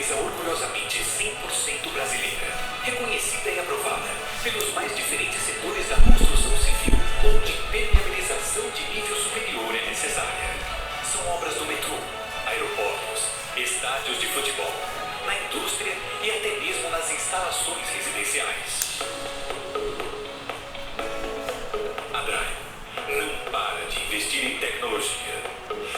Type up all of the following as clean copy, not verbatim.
empresa orgulhosamente 100% brasileira, reconhecida e aprovada pelos mais diferentes setores da construção civil, onde impermeabilização de nível superior é necessária. São obras do metrô, aeroportos, estádios de futebol, na indústria e até mesmo nas instalações residenciais. A Draco não para de investir em tecnologia.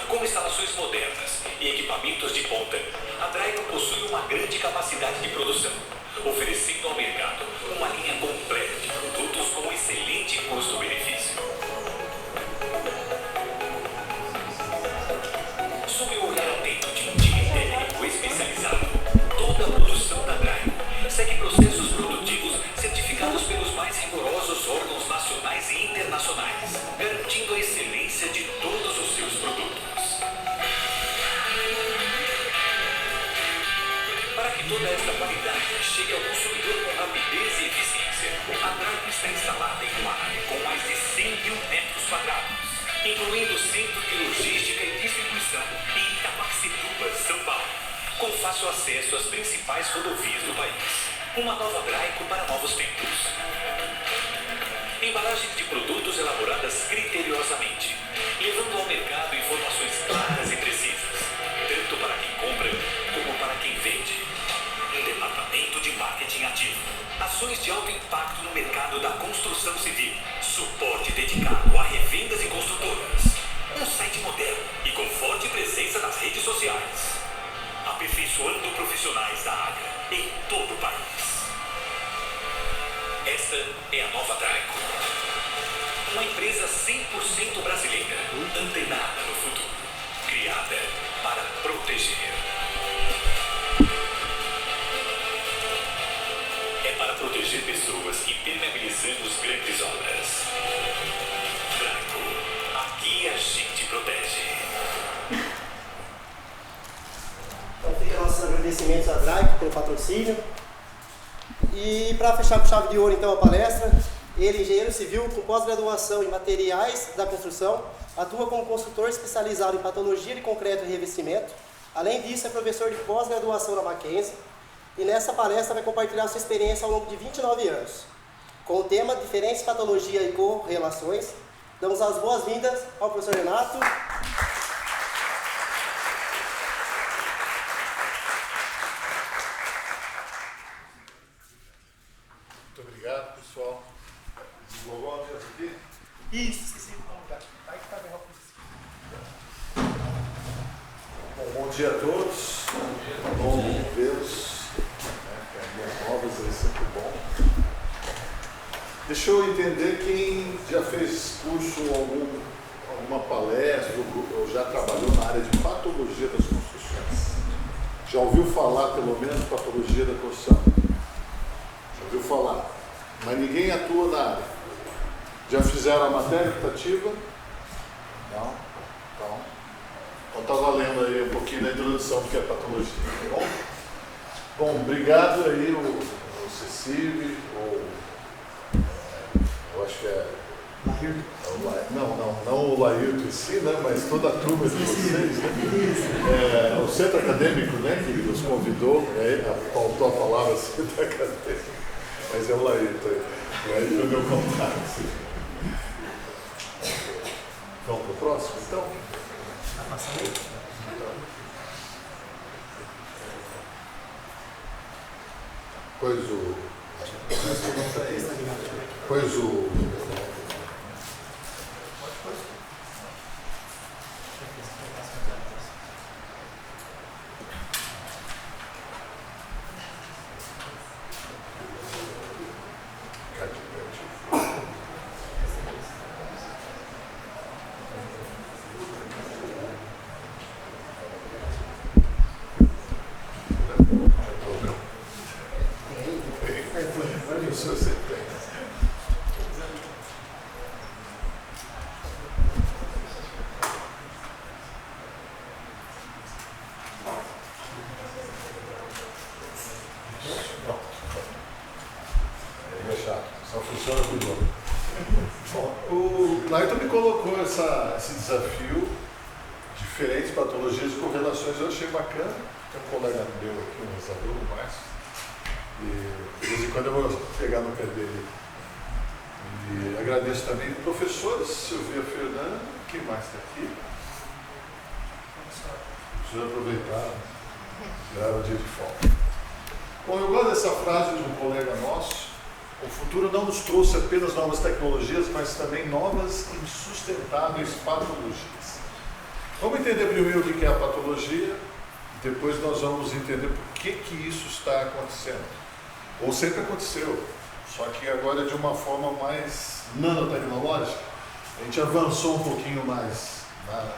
Com instalações modernas e equipamentos de ponta, a Draco possui uma grande capacidade de produção, oferecendo ao mercado uma linha completa de produtos com excelente custo-benefício. Sob o olhar atento de um time técnico especializado, toda a produção da Draco segue processos produtivos certificados pelos mais rigorosos órgãos nacionais e internacionais, garantindo a excelência de todos os seus produtos. Para que toda esta qualidade chegue ao consumidor com rapidez e eficiência, a Draco está instalada em uma área com mais de 100 mil metros quadrados, incluindo centro de logística e distribuição em Itaquaquecetuba, São Paulo, com fácil acesso às principais rodovias do país. Uma nova Draco para novos tempos. Embalagens de produtos elaboradas criteriosamente, levando ao mercado informações claras e precisas, tanto para quem compra como para quem vende. Um departamento de marketing ativo, ações de alto impacto no mercado da construção civil, suporte dedicado a revendas e construtoras, um site moderno e com forte presença nas redes sociais, aperfeiçoando profissionais da área em todo o país. Esta é a nova Draco, uma empresa 100% brasileira, antenada no futuro, criada para proteger. É para proteger pessoas impermeabilizando grandes obras. Draco, aqui a gente protege. Então fica nossos agradecimentos à Draco pelo patrocínio. E para fechar com chave de ouro então a palestra, ele, engenheiro civil com pós-graduação em materiais da construção, atua como consultor especializado em patologia de concreto e revestimento. Além disso, é professor de pós-graduação na Mackenzie e nessa palestra vai compartilhar sua experiência ao longo de 29 anos. Com o tema Diferentes Patologia e Correlações, damos as boas-vindas ao professor Renato. Muito obrigado, pessoal. Desenvolveu a mesa aqui? Isso, esqueci de colocar. Vai que tá bem rápido. Bom dia a todos. Bom vê-los. Novas é sempre bom. Deixa eu entender quem já fez curso, alguma palestra, ou já trabalhou na área de patologia das construções. Já ouviu falar, pelo menos, patologia da construção? Já ouviu falar? Mas ninguém atua na área. Já fizeram a matéria optativa? Não? Então está valendo aí um pouquinho da introdução do que é patologia, tá bom? Bom, obrigado aí o Cecílio, eu acho que é... Não o Laírto em si, né, mas toda a turma de vocês, né? O centro acadêmico, né, que nos convidou, faltou a palavra centro acadêmico, mas é o Laírto aí. O Laírto é o meu contato. Vamos para o próximo, então? Só funciona por nome. Bom, o Laírton me colocou esse desafio, diferentes patologias e correlações, eu achei bacana. Tem um colega meu aqui, um ex-aluno, o Márcio, e de vez em quando eu vou pegar no pé dele. E agradeço também professores, Silvia Fernanda, quem mais está aqui? Preciso aproveitar, era o dia de folga. Bom, eu gosto dessa frase de um colega nosso: o futuro não nos trouxe apenas novas tecnologias, mas também novas e insustentáveis patologias. Vamos entender primeiro o que é a patologia, depois nós vamos entender por que isso está acontecendo. Ou sempre aconteceu, só que agora de uma forma mais nanotecnológica. A gente avançou um pouquinho mais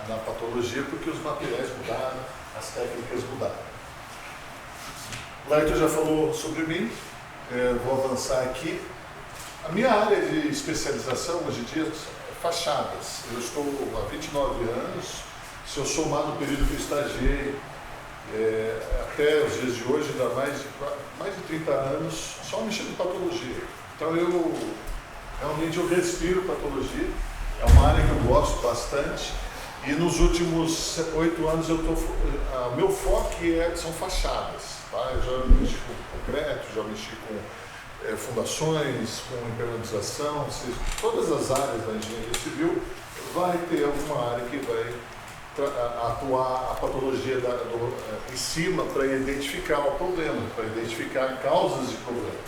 na patologia porque os materiais mudaram, as técnicas mudaram. O Laito já falou sobre mim, vou avançar aqui. A minha área de especialização hoje em dia é fachadas. Eu estou há 29 anos, se eu somar no período que eu estagiei, até os dias de hoje, dá mais de 30 anos só mexendo em patologia. Então realmente eu respiro patologia, é uma área que eu gosto bastante. E nos últimos 8 anos o meu foco são fachadas. Tá? Eu já mexi com concreto, já mexi com fundações, com impermeabilização, todas as áreas da engenharia civil. Vai ter alguma área que vai atuar a patologia em cima para identificar o problema, para identificar causas de problema.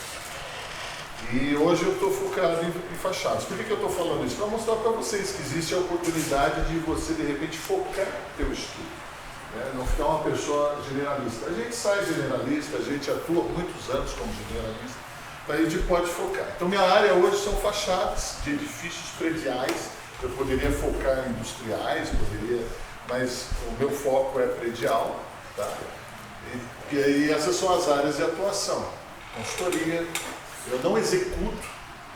E hoje eu estou focado em fachadas. Por que eu estou falando isso? Para mostrar para vocês que existe a oportunidade de você, de repente, focar teu estudo. Não ficar uma pessoa generalista. A gente sai generalista, a gente atua muitos anos como generalista, a gente pode focar. Então minha área hoje são fachadas de edifícios prediais. Eu poderia focar em industriais, mas o meu foco é predial. Tá? E aí essas são as áreas de atuação. Consultoria. Eu não executo,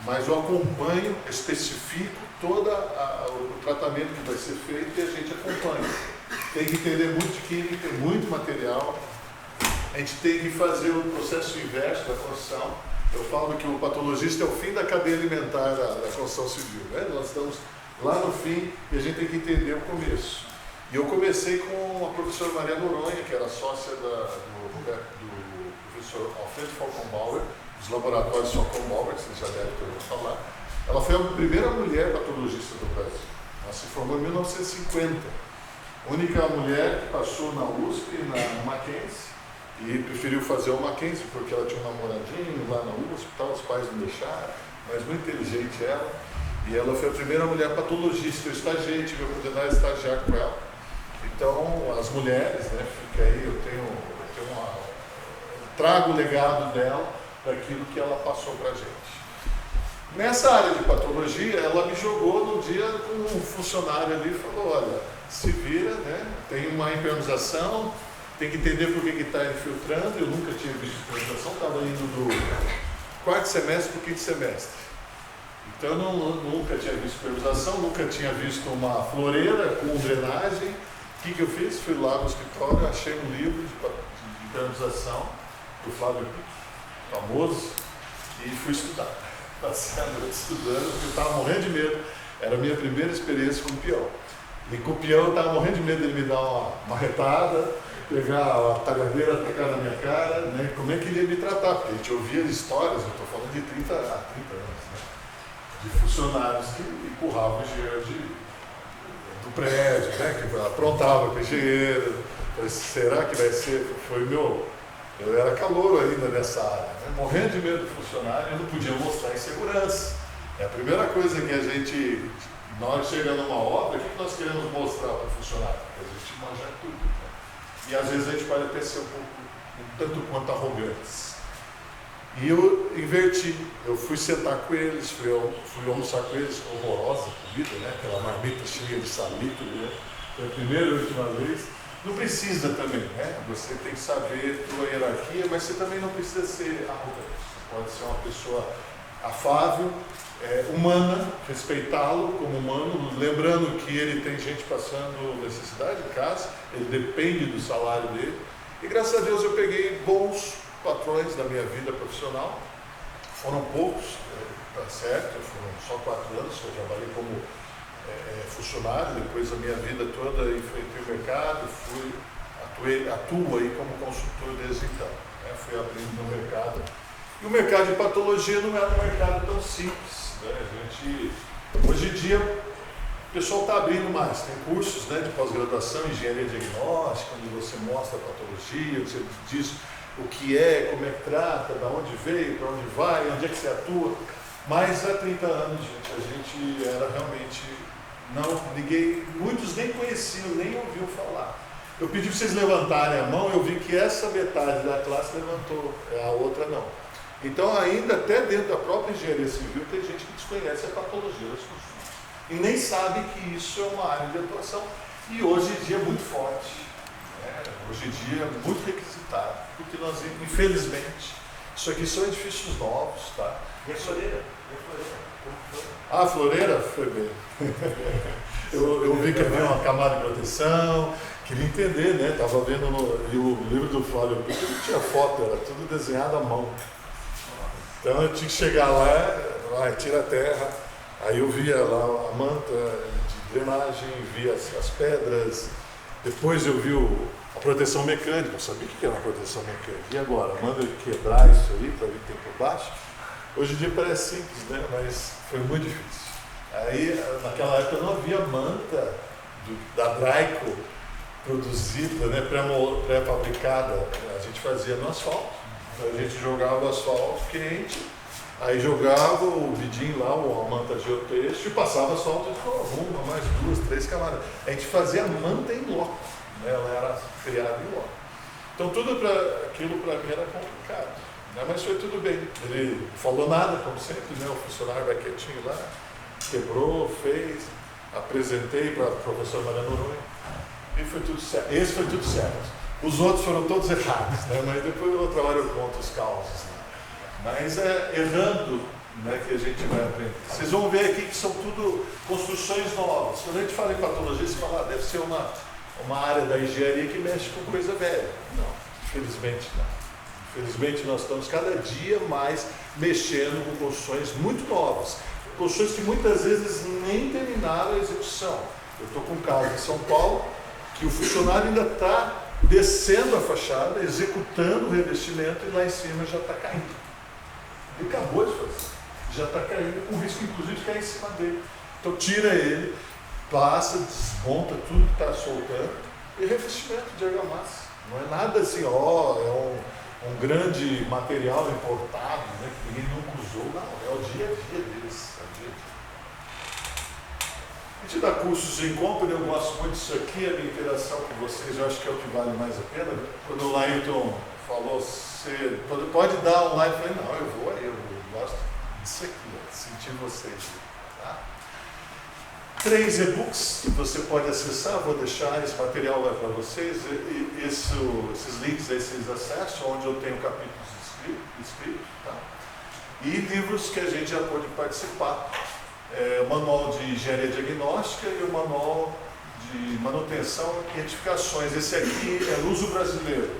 mas eu acompanho, especifico todo o tratamento que vai ser feito e a gente acompanha. Tem que entender muito de química, muito material. A gente tem que fazer o processo inverso da construção. Eu falo que o patologista é o fim da cadeia alimentar da construção civil. Nós estamos lá no fim e a gente tem que entender o começo. E eu comecei com a professora Maria Noronha, que era sócia do professor Alfredo Falkenbauer, dos laboratórios Falkenbauer, que vocês já devem ter ouvido falar. Ela foi a primeira mulher patologista do Brasil. Ela se formou em 1950. Única mulher que passou na USP, na Mackenzie, e preferiu fazer o Mackenzie porque ela tinha um namoradinho lá na USP, os pais não deixaram, mas muito inteligente ela. E ela foi a primeira mulher patologista. Eu estagiei, tive a oportunidade de estagiar com ela. Então, as mulheres, fica aí, eu trago o legado dela daquilo que ela passou para a gente. Nessa área de patologia, ela me jogou no dia com um funcionário ali e falou: olha, se vira, tem uma impermeabilização, tem que entender por que está infiltrando. Eu nunca tinha visto impermeabilização, estava indo do quarto semestre para o quinto semestre. Então eu nunca tinha visto impermeabilização, nunca tinha visto uma floreira com drenagem. O que eu fiz? Fui lá no escritório, achei um livro de impermeabilização do Flávio Pico, famoso, e fui estudar. Passei a noite estudando, porque eu estava morrendo de medo. Era a minha primeira experiência com o peão. E com o peão eu estava morrendo de medo dele me dar uma marretada, pegar a talhadeira, tacar na minha cara, como é que ele ia me tratar? Porque a gente ouvia histórias, eu estou falando de 30 anos, de funcionários que empurravam o engenheiro do prédio, que aprontavam com o engenheiro. Falei, será que vai ser? Eu era calouro ainda nessa área, morrendo de medo do funcionário, eu não podia mostrar insegurança. É a primeira coisa que nós chegando numa obra, o que nós queremos mostrar para o funcionário? Que a gente manja tudo. E às vezes a gente pode até ser um tanto quanto arrogantes. E eu inverti, eu fui sentar com eles, fui almoçar com eles, horrorosa comida, aquela marmita cheia de salitre, foi a primeira e última vez. Não precisa também, você tem que saber tua hierarquia, mas você também não precisa ser arrogante. Você pode ser uma pessoa afável, humana, respeitá-lo como humano, lembrando que ele tem gente passando necessidade em casa, ele depende do salário dele. E graças a Deus eu peguei bons patrões da minha vida profissional. Foram poucos, tá certo, foram só 4 anos que eu trabalhei como funcionário. Depois da minha vida toda enfrentei o mercado, fui atuo aí como consultor desde então. Né? Fui abrindo no mercado. E o mercado de patologia não era um mercado tão simples. Né? Hoje em dia, o pessoal está abrindo mais. Tem cursos, né, de pós-graduação em engenharia diagnóstica, onde você mostra a patologia, você diz o que é, como é que trata, de onde veio, para onde vai, onde é que você atua. Mas há 30 anos, gente, a gente era realmente... muitos nem conheciam, nem ouviam falar. Eu pedi para vocês levantarem a mão, eu vi que essa metade da classe levantou, a outra não. Então, ainda até dentro da própria engenharia civil, tem gente que desconhece a patologia das construções. E nem sabe que isso é uma área de atuação. E hoje em dia é muito forte. Né? Hoje em dia é muito requisitado. Porque nós, infelizmente, isso aqui são edifícios novos, tá? E a Floreira? Ah, a Floreira foi bem. Eu vi que havia uma camada de proteção, queria entender, né? Estava vendo e o livro do Flávio Pico não tinha foto, era tudo desenhado à mão. Então eu tinha que chegar lá, tira a terra, aí eu via lá a manta de drenagem, via as pedras, depois eu vi a proteção mecânica, eu sabia o que era uma proteção mecânica. E agora? Manda eu quebrar isso aí para ver o que tem por baixo? Hoje em dia parece simples, né? Mas foi muito difícil. Aí, naquela época não havia manta da Draico produzida, né, pré-fabricada. A gente fazia no asfalto. Então, a gente jogava o asfalto quente, aí jogava o vidinho lá, a manta geotêxtil, e passava asfalto de uma, mais 2, 3 camadas. A gente fazia a manta em loco, né? Ela era criada em loco. Então aquilo para mim era complicado. Mas foi tudo bem. Ele falou nada, como sempre, né? O funcionário vai quietinho lá, quebrou, fez, apresentei para a professora Maria Noronha e foi tudo certo. Esse foi tudo certo. Os outros foram todos errados, né? Mas depois eu trabalho contra os causos. Né? Mas é errando, né, que a gente vai aprender. Vocês vão ver aqui que são tudo construções novas. Quando a gente fala em patologia, você fala, deve ser uma área da engenharia que mexe com coisa velha. Não, infelizmente não. Infelizmente, nós estamos cada dia mais mexendo com construções muito novas. Construções que muitas vezes nem terminaram a execução. Eu estou com um caso em São Paulo, que o funcionário ainda está descendo a fachada, executando o revestimento e lá em cima já está caindo. Ele acabou de fazer. Já está caindo, com risco inclusive de cair em cima dele. Então tira ele, passa, desmonta tudo que está soltando e revestimento de argamassa. Não é nada assim, é um grande material importado, né, que ninguém nunca usou, não, é o dia a dia deles. A gente dá cursos em company, eu gosto muito disso aqui, a minha interação com vocês, eu acho que é o que vale mais a pena. Quando o Lailton falou, você pode dar online, eu falei, não, eu vou aí, eu gosto disso aqui, sentir vocês. Tá? 3 e-books que você pode acessar, vou deixar esse material lá para vocês, esses links aí vocês acessam, onde eu tenho capítulos escritos, tá? E livros que a gente já pode participar, o manual de engenharia diagnóstica e o manual de manutenção e edificações. Esse aqui é Luso Brasileiro,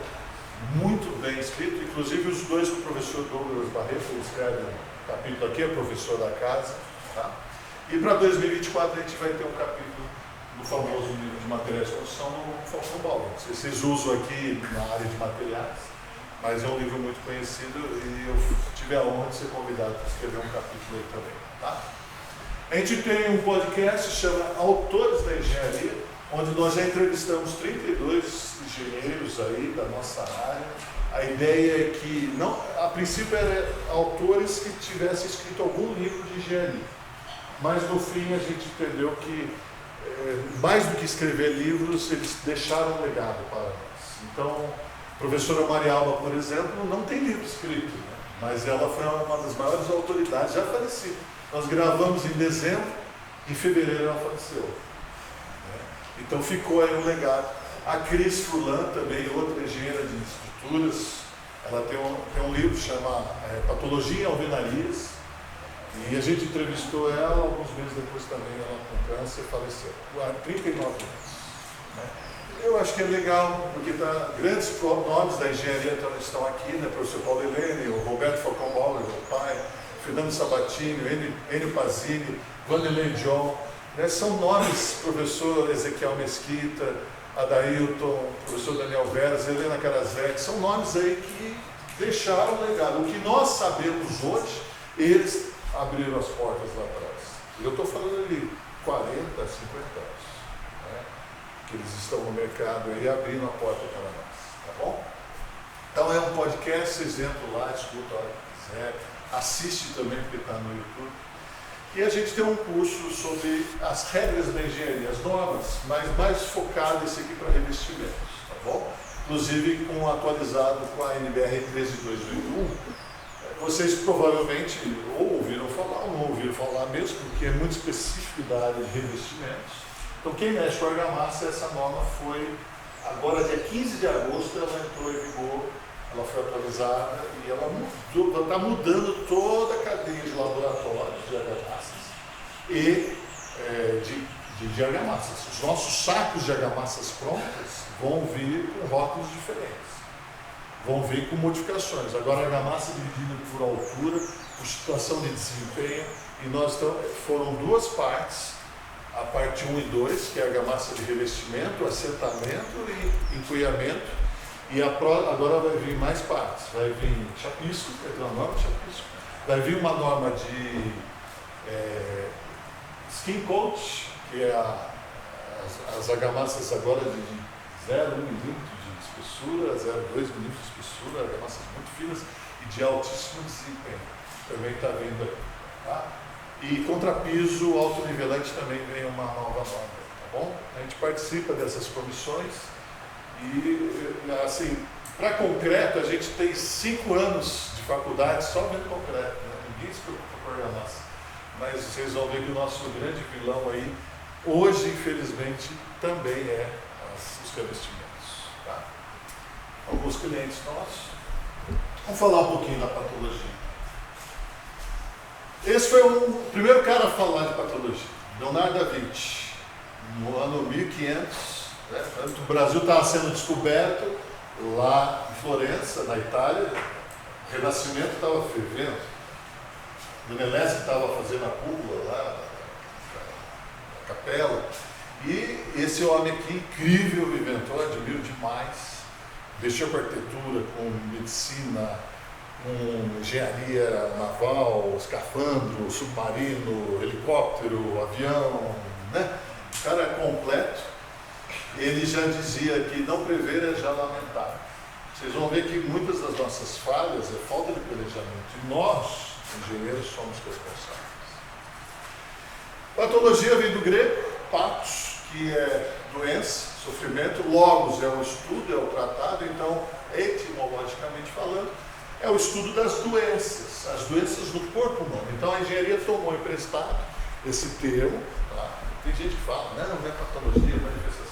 muito bem escrito, inclusive os dois com o professor Douglas Barreto, ele escreve um capítulo aqui, é professor da casa, tá? E para 2024 a gente vai ter um capítulo do famoso livro de materiais de construção no Falcão Bauer. Não sei se vocês usam aqui na área de materiais, mas é um livro muito conhecido e eu tive a honra de ser convidado para escrever um capítulo aí também. Tá? A gente tem um podcast que chama Autores da Engenharia, onde nós já entrevistamos 32 engenheiros aí da nossa área. A ideia é que, a princípio, eram autores que tivessem escrito algum livro de engenharia. Mas no fim a gente entendeu que, mais do que escrever livros, eles deixaram um legado para nós. Então, a professora Maria Alba, por exemplo, não tem livro escrito, né? Mas ela foi uma das maiores autoridades, já falecida. Nós gravamos em dezembro, em fevereiro ela faleceu. Né? Então ficou aí um legado. A Cris Furlan, também outra engenheira de estruturas, ela tem um livro que chama Patologia em Alvenarias. E a gente entrevistou ela, alguns meses depois também ela com câncer faleceu, há 39 anos. Né? Eu acho que é legal, porque grandes nomes da engenharia estão aqui, né? O professor Paulo Helene, o Roberto Falcão Bauer, meu pai, Fernando Sabatini, Enio Pazini, Vanderlei John, né? São nomes, professor Ezequiel Mesquita, Adailton, o professor Daniel Veras, Helena Karaszek, são nomes aí que deixaram legado. O que nós sabemos hoje, eles abriram as portas lá atrás. E eu estou falando de 40, 50 anos, né? Que eles estão no mercado aí abrindo a porta para nós, tá bom? Então é um podcast, vocês entram lá, escutam a hora que quiser, assiste também porque está no YouTube. E a gente tem um curso sobre as regras da engenharia, as normas, mas mais focado esse aqui para revestimentos, tá bom? Inclusive atualizado com a NBR 13281. Vocês provavelmente ou ouviram falar ou não ouviram falar mesmo, porque é muito específico da área de revestimentos. Então quem mexe com argamassa, essa norma foi, agora dia 15 de agosto, ela entrou em vigor, ela foi atualizada e ela está mudando toda a cadeia de laboratórios de argamassas e de argamassas. Os nossos sacos de argamassas prontas vão vir com rótulos diferentes, vão vir com modificações. Agora a argamassa dividida por altura, por situação de desempenho, e foram duas partes, a parte 1 e 2, que é a argamassa de revestimento, assentamento e encuiamento. E agora vai vir mais partes, vai vir chapisco, uma norma de chapisco, vai vir uma norma de skin coat, que é as argamassas agora de 0,1 milímetro de espessura, 0,2 milímetros de espessura, argamassas muito finas e de altíssimo desempenho, também está vindo aí, tá? E contrapiso autonivelante também vem uma nova norma, tá bom? A gente participa dessas comissões. E, assim, para concreto, a gente tem 5 anos de faculdade só vendo concreto, né? Ninguém se preocupa com argamassa. Mas vocês vão ver que o nosso grande vilão aí, hoje, infelizmente, também é os revestimentos. Tá? Alguns clientes nossos. Vamos falar um pouquinho da patologia. Esse foi o primeiro cara a falar de patologia, Leonardo da Vinci, no ano 1500. O Brasil estava sendo descoberto lá em Florença, na Itália. O Renascimento estava fervendo. Brunelleschi estava fazendo a cúpula lá, na capela. E esse homem aqui, incrível, inventou, admiro demais. Mexeu com arquitetura, com medicina, com engenharia naval, escafandro, submarino, helicóptero, avião, né? O cara é completo. Ele já dizia que não prever é já lamentar. Vocês vão ver que muitas das nossas falhas é falta de planejamento. E nós, engenheiros, somos responsáveis. Patologia vem do grego, patos, que é doença, sofrimento. Logos é o estudo, é o tratado. Então, etimologicamente falando, é o estudo das doenças. As doenças do corpo humano. Então, a engenharia tomou emprestado esse termo. Tá? Tem gente que fala, não é patologia, é manifestação.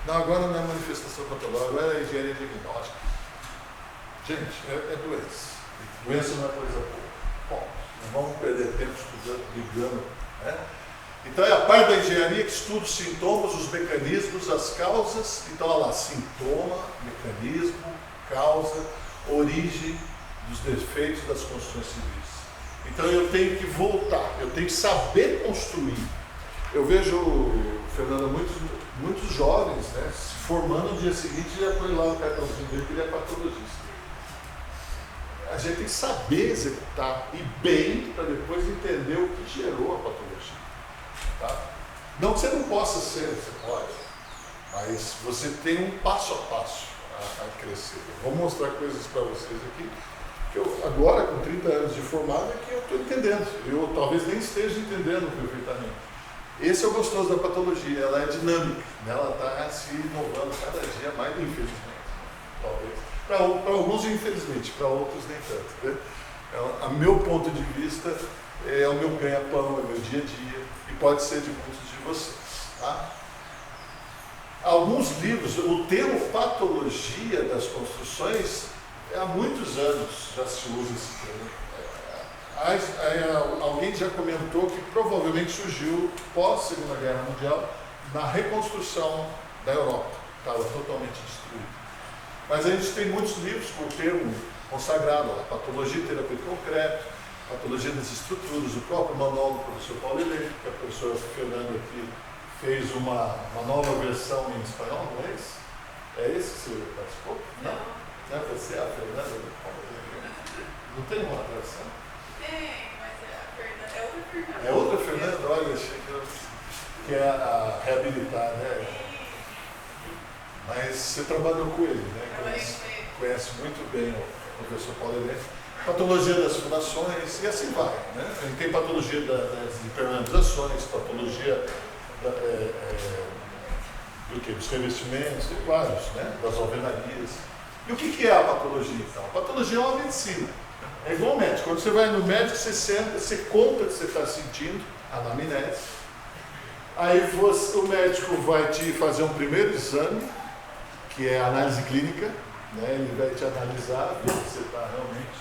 Não, agora não é manifestação patológica, agora é engenharia diagnóstica. Gente, é doença. Doença não é coisa boa. Bom, não vamos perder tempo estudando, brigando. Né? Então é a parte da engenharia que estuda os sintomas, os mecanismos, as causas. Então, olha lá, sintoma, mecanismo, causa, origem dos defeitos das construções civis. Então eu tenho que voltar, eu tenho que saber construir. Eu vejo, Fernanda, muitos jovens, né, se formando no dia seguinte e já põe lá o cartãozinho dele que ele é patologista. A gente tem que saber executar e bem para depois entender o que gerou a patologia. Tá? Não que você não possa ser, você pode, mas você tem um passo a passo a crescer. Eu vou mostrar coisas para vocês aqui que eu, agora, com 30 anos de formado, é que eu estou entendendo. Eu talvez nem esteja entendendo perfeitamente. Esse é o gostoso da patologia, ela é dinâmica, né? Ela está se inovando cada dia mais, infelizmente, talvez. Para alguns, infelizmente, para outros, nem tanto. Né? A meu ponto de vista, é o meu ganha-pão, é o meu dia a dia, e pode ser de muitos de vocês. Tá? Alguns livros, o termo patologia das construções, há muitos anos já se usa esse termo. Alguém já comentou que provavelmente surgiu pós-Segunda Guerra Mundial na reconstrução da Europa, estava totalmente destruída. Mas a gente tem muitos livros com o termo consagrado, a patologia e terapia concreto, patologia das estruturas, o próprio manual do professor Paulo Helene, que a professora Fernanda aqui fez uma nova versão em espanhol, não é isso? É esse que você participou? Não. Não é você, a Fernanda do Palmeiras? Não tem uma tradução? Tem, mas a Fernanda é outra Fernanda. É outra Fernanda? Olha, achei que é a reabilitar, né? Mas você trabalhou com ele, né? Conhece muito bem o professor Paulo Helene. Patologia das fundações e assim vai, né? A gente tem patologia das impermeabilizações, patologia do que? Dos revestimentos, tem vários, né? Das alvenarias. E o que é a patologia, então? A patologia é uma medicina. É igual ao médico. Quando você vai no médico, você senta, você conta o que você está sentindo, anamnese. Aí o médico vai te fazer um primeiro exame, que é a análise clínica, né? Ele vai te analisar, ver se você está realmente,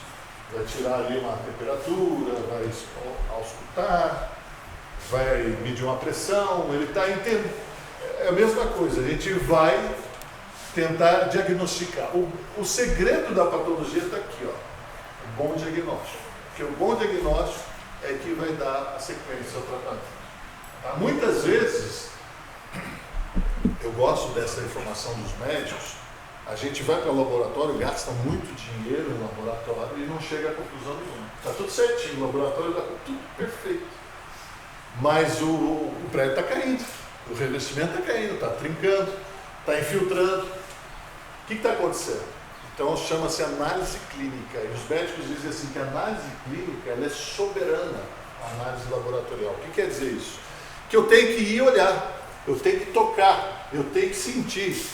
vai tirar ali uma temperatura, vai auscultar, vai medir uma pressão, ele está entendendo. É a mesma coisa, a gente vai tentar diagnosticar. O segredo da patologia está aqui, ó, o bom diagnóstico. Porque o bom diagnóstico é que vai dar a sequência ao tratamento. Tá? Muitas vezes, eu gosto dessa informação dos médicos, a gente vai para o laboratório, gasta muito dinheiro no laboratório e não chega a conclusão nenhuma. Está tudo certinho, o laboratório está tudo perfeito. Mas o prédio está caindo, o revestimento está caindo, está trincando, está infiltrando. O que está acontecendo? Então chama-se análise clínica. E os médicos dizem assim que a análise clínica ela é soberana à análise laboratorial. O que quer dizer isso? Que eu tenho que ir olhar, eu tenho que tocar, eu tenho que sentir.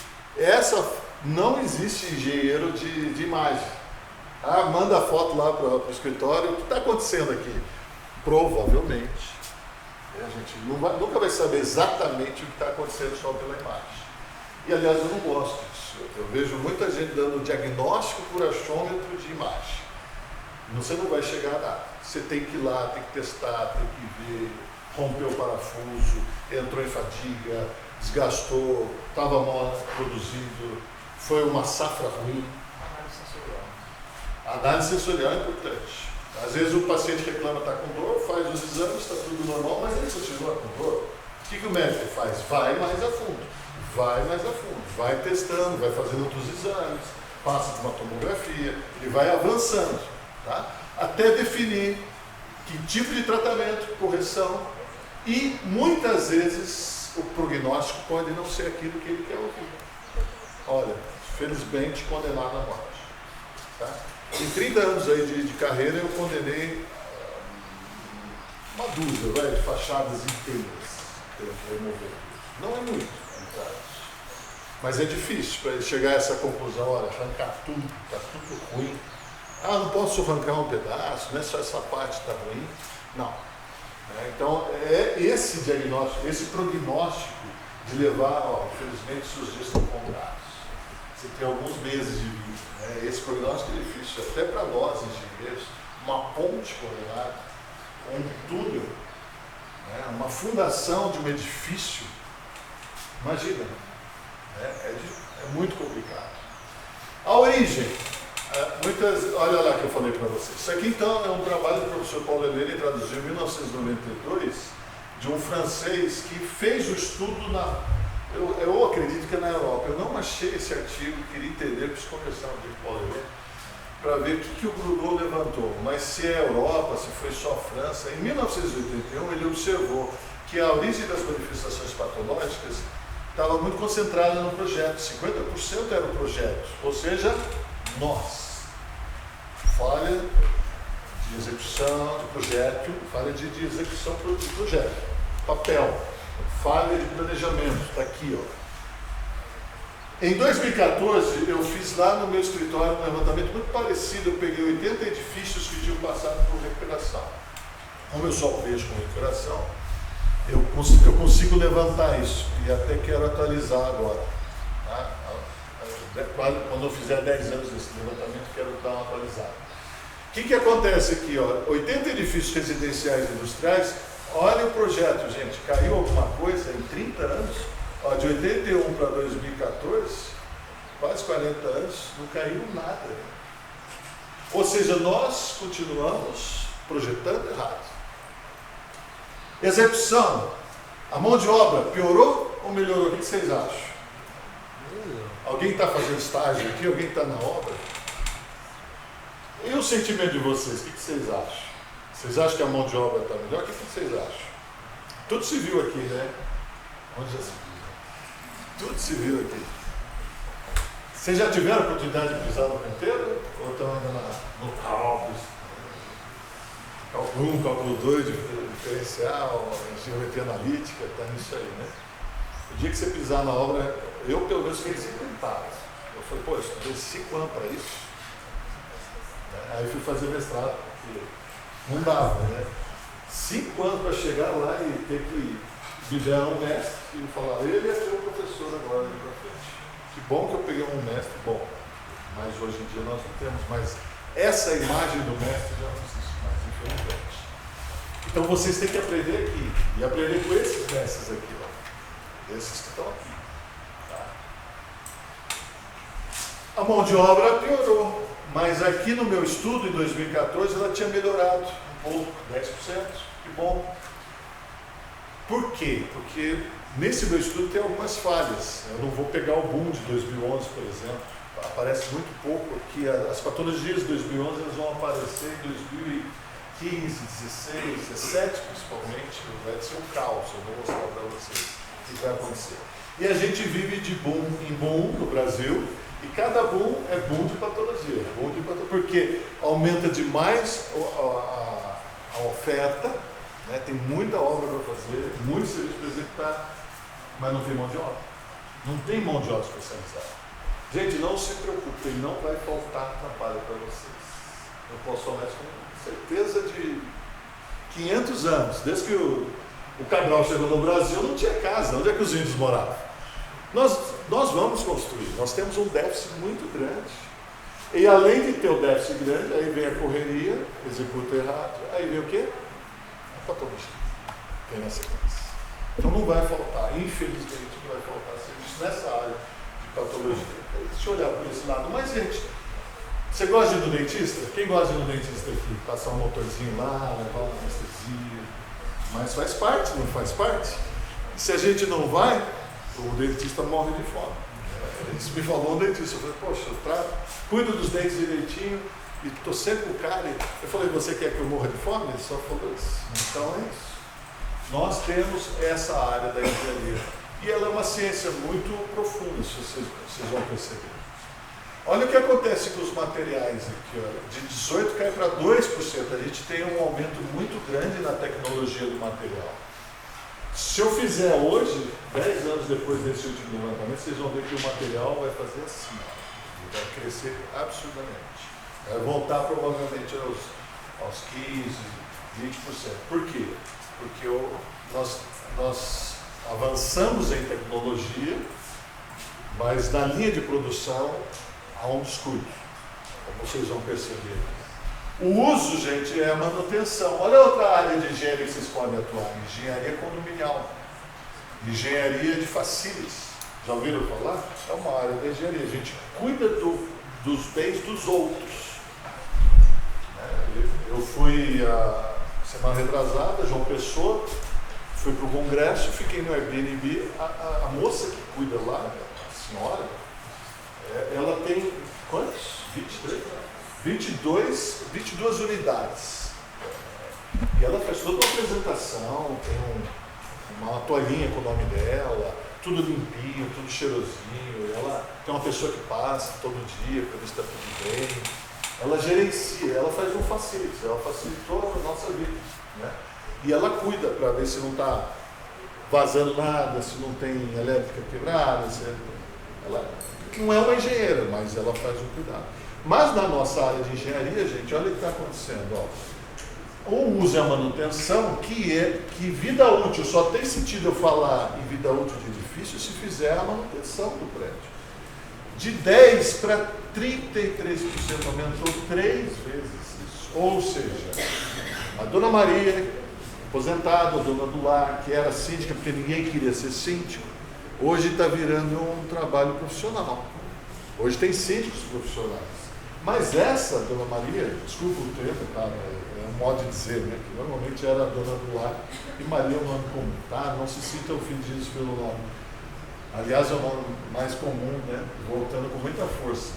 Não existe engenheiro de imagem. Manda a foto lá para o escritório, o que está acontecendo aqui? Provavelmente. A gente nunca vai saber exatamente o que está acontecendo só pela imagem. E aliás, eu não gosto disso. Eu vejo muita gente dando diagnóstico por achômetro de imagem. Você não vai chegar a nada. Você tem que ir lá, tem que testar, tem que ver, rompeu o parafuso, entrou em fadiga, desgastou, estava mal produzido, foi uma safra ruim. A análise sensorial é importante. Às vezes o paciente reclama que está com dor, faz os exames, está tudo normal, mas ele continua com dor. O que o médico faz? Vai mais a fundo, vai testando, vai fazendo outros exames, passa por uma tomografia e vai avançando, tá? Até definir que tipo de tratamento, correção e muitas vezes o prognóstico pode não ser aquilo que ele quer ouvir. Olha, felizmente condenado à morte. Tá? Em 30 anos aí de carreira eu condenei uma dúzia de fachadas inteiras que eu remover. Não é muito, mas é difícil para ele chegar a essa conclusão, olha, arrancar tudo, está tudo ruim. Não posso arrancar um pedaço, não é só essa parte que está ruim. Não. Então, é esse diagnóstico, esse prognóstico de levar, infelizmente, seus dias estão contados. Você tem alguns meses de vida. Né? Esse prognóstico é difícil, até para nós, engenheiros, uma ponte coordenada, um túnel, né? Uma fundação de um edifício. Imagina, né? É muito complicado. A origem. Olha lá que eu falei para vocês. Isso aqui então é um trabalho do professor Paulo Helene, traduziu em 1992, de um francês que fez o estudo eu acredito que é na Europa. Eu não achei esse artigo, queria entender, preciso conversar com o Paulo Helene, para ver o que o Brunot levantou. Mas se é Europa, se foi só França. Em 1981 ele observou que a origem das manifestações patológicas estava muito concentrada no projeto. 50% era o projeto, ou seja, nós. Falha de execução de projeto, falha de execução de projeto, papel, falha de planejamento, está aqui, ó. Em 2014, eu fiz lá no meu escritório um levantamento muito parecido, eu peguei 80 edifícios que tinham passado por recuperação. Como eu só vejo com recuperação, eu consigo levantar isso, e até quero atualizar agora. Tá? Quando eu fizer 10 anos desse levantamento, quero dar uma atualizada. O que acontece aqui? 80 edifícios residenciais e industriais, olha o projeto, gente, caiu alguma coisa em 30 anos? De 81 para 2014, quase 40 anos, não caiu nada. Ou seja, nós continuamos projetando errado. Execução A mão de obra piorou ou melhorou? O que vocês acham? Alguém está fazendo estágio aqui? Alguém está na obra? E o sentimento de vocês? O que vocês acham? Vocês acham que a mão de obra está melhor? O que vocês acham? Tudo se viu aqui, né? Onde já se viu? Tudo se viu aqui. Vocês já tiveram a oportunidade de pisar no canteiro? Ou estão ainda no cálculo? Cálculo 1, cálculo 2, diferencial, geometria analítica, está nisso aí, né? O dia que você pisar na obra, eu pelo menos fiquei desencantado. Eu falei, pô, eu estudei 5 anos para isso. Aí fui fazer mestrado, porque não dava, né? 5 anos para chegar lá e ter que viver um mestre e falar, ele é seu professor agora ali para frente. Que bom que eu peguei um mestre bom, mas hoje em dia nós não temos mais. Essa imagem do mestre já não existe mais, infelizmente. Então vocês têm que aprender aqui, e aprender com esses mestres aqui, ó. Esses que estão aqui. Tá? A mão de obra piorou, mas aqui no meu estudo, em 2014, ela tinha melhorado um pouco, 10%, que bom. Por quê? Porque nesse meu estudo tem algumas falhas. Eu não vou pegar o boom de 2011, por exemplo. Aparece muito pouco aqui. As patologias de 2011 elas vão aparecer em 2015, 16, 17 principalmente. Vai ser um caos, eu vou mostrar para vocês o que vai acontecer. E a gente vive de boom em boom no Brasil, e cada boom é boom de patologia. Porque aumenta demais a oferta, né? Tem muita obra para fazer, muito serviço para executar, mas não tem mão de obra. Não tem mão de obra especializada. Gente, não se preocupem, não vai faltar trabalho para vocês. Eu posso falar isso com certeza de 500 anos. Desde que o Cabral chegou no Brasil, não tinha casa. Onde é que os índios moravam? Nós vamos construir. Nós temos um déficit muito grande. E além de ter o déficit grande, aí vem a correria, executa errado. Aí vem o quê? A patologia. Tem na sequência. Então não vai faltar, infelizmente, não vai faltar serviço nessa área de patologia. Deixa eu olhar por esse lado. Mas, gente, você gosta de ir no dentista? Quem gosta de ir no dentista aqui? Passar um motorzinho lá, levar uma anestesia. Mas faz parte, não faz parte? Se a gente não vai, o dentista morre de fome. Isso me falou um dentista. Eu falei, poxa, eu cuido dos dentes direitinho e estou sempre com o cara. Eu falei, você quer que eu morra de fome? Ele só falou isso. Então é isso. Nós temos essa área da engenharia. E ela é uma ciência muito profunda, se vocês vão perceber. Olha o que acontece com os materiais aqui. Ó. De 18 cai para 2%. A gente tem um aumento muito grande na tecnologia do material. Se eu fizer hoje, 10 anos depois desse último levantamento, vocês vão ver que o material vai fazer assim. Ó. Vai crescer absurdamente. Vai voltar provavelmente aos 15%, 20%. Por quê? Porque nós avançamos em tecnologia, mas na linha de produção há um descuido, como vocês vão perceber. O uso, gente, é a manutenção. Olha a outra área de engenharia que vocês podem atuar: engenharia condominial, engenharia de facilities. Já ouviram falar? É uma área da engenharia. A gente cuida dos bens dos outros. Eu fui semana retrasada, João Pessoa, fui para o congresso, fiquei no Airbnb. A moça que cuida lá, a senhora, ela tem quantos? 22 unidades. E ela faz toda uma apresentação, tem uma toalhinha com o nome dela, tudo limpinho, tudo cheirosinho. Ela tem uma pessoa que passa todo dia para ver se está tudo bem. Ela gerencia, ela faz um facilities, ela facilitou a nossa vida, né? E ela cuida para ver se não está vazando nada, se não tem elétrica quebrada. Ela não é uma engenheira, mas ela faz um cuidado. Mas na nossa área de engenharia, gente, olha o que está acontecendo. Ó. O uso e a manutenção, que vida útil, só tem sentido eu falar em vida útil de edifício se fizer a manutenção do prédio. De 10% para 33%, aumentou 3 vezes isso. Ou seja, a dona Maria, aposentada, a dona do lar, que era síndica porque ninguém queria ser síndico, hoje está virando um trabalho profissional. Hoje tem síndicos profissionais. Mas essa, Dona Maria, desculpa o termo, tá? É um modo de dizer, né? Que normalmente era a dona do lar, e Maria é um nome comum, tá? Não se sintam ofendidos pelo nome. Aliás, é o nome mais comum, né? Voltando com muita força.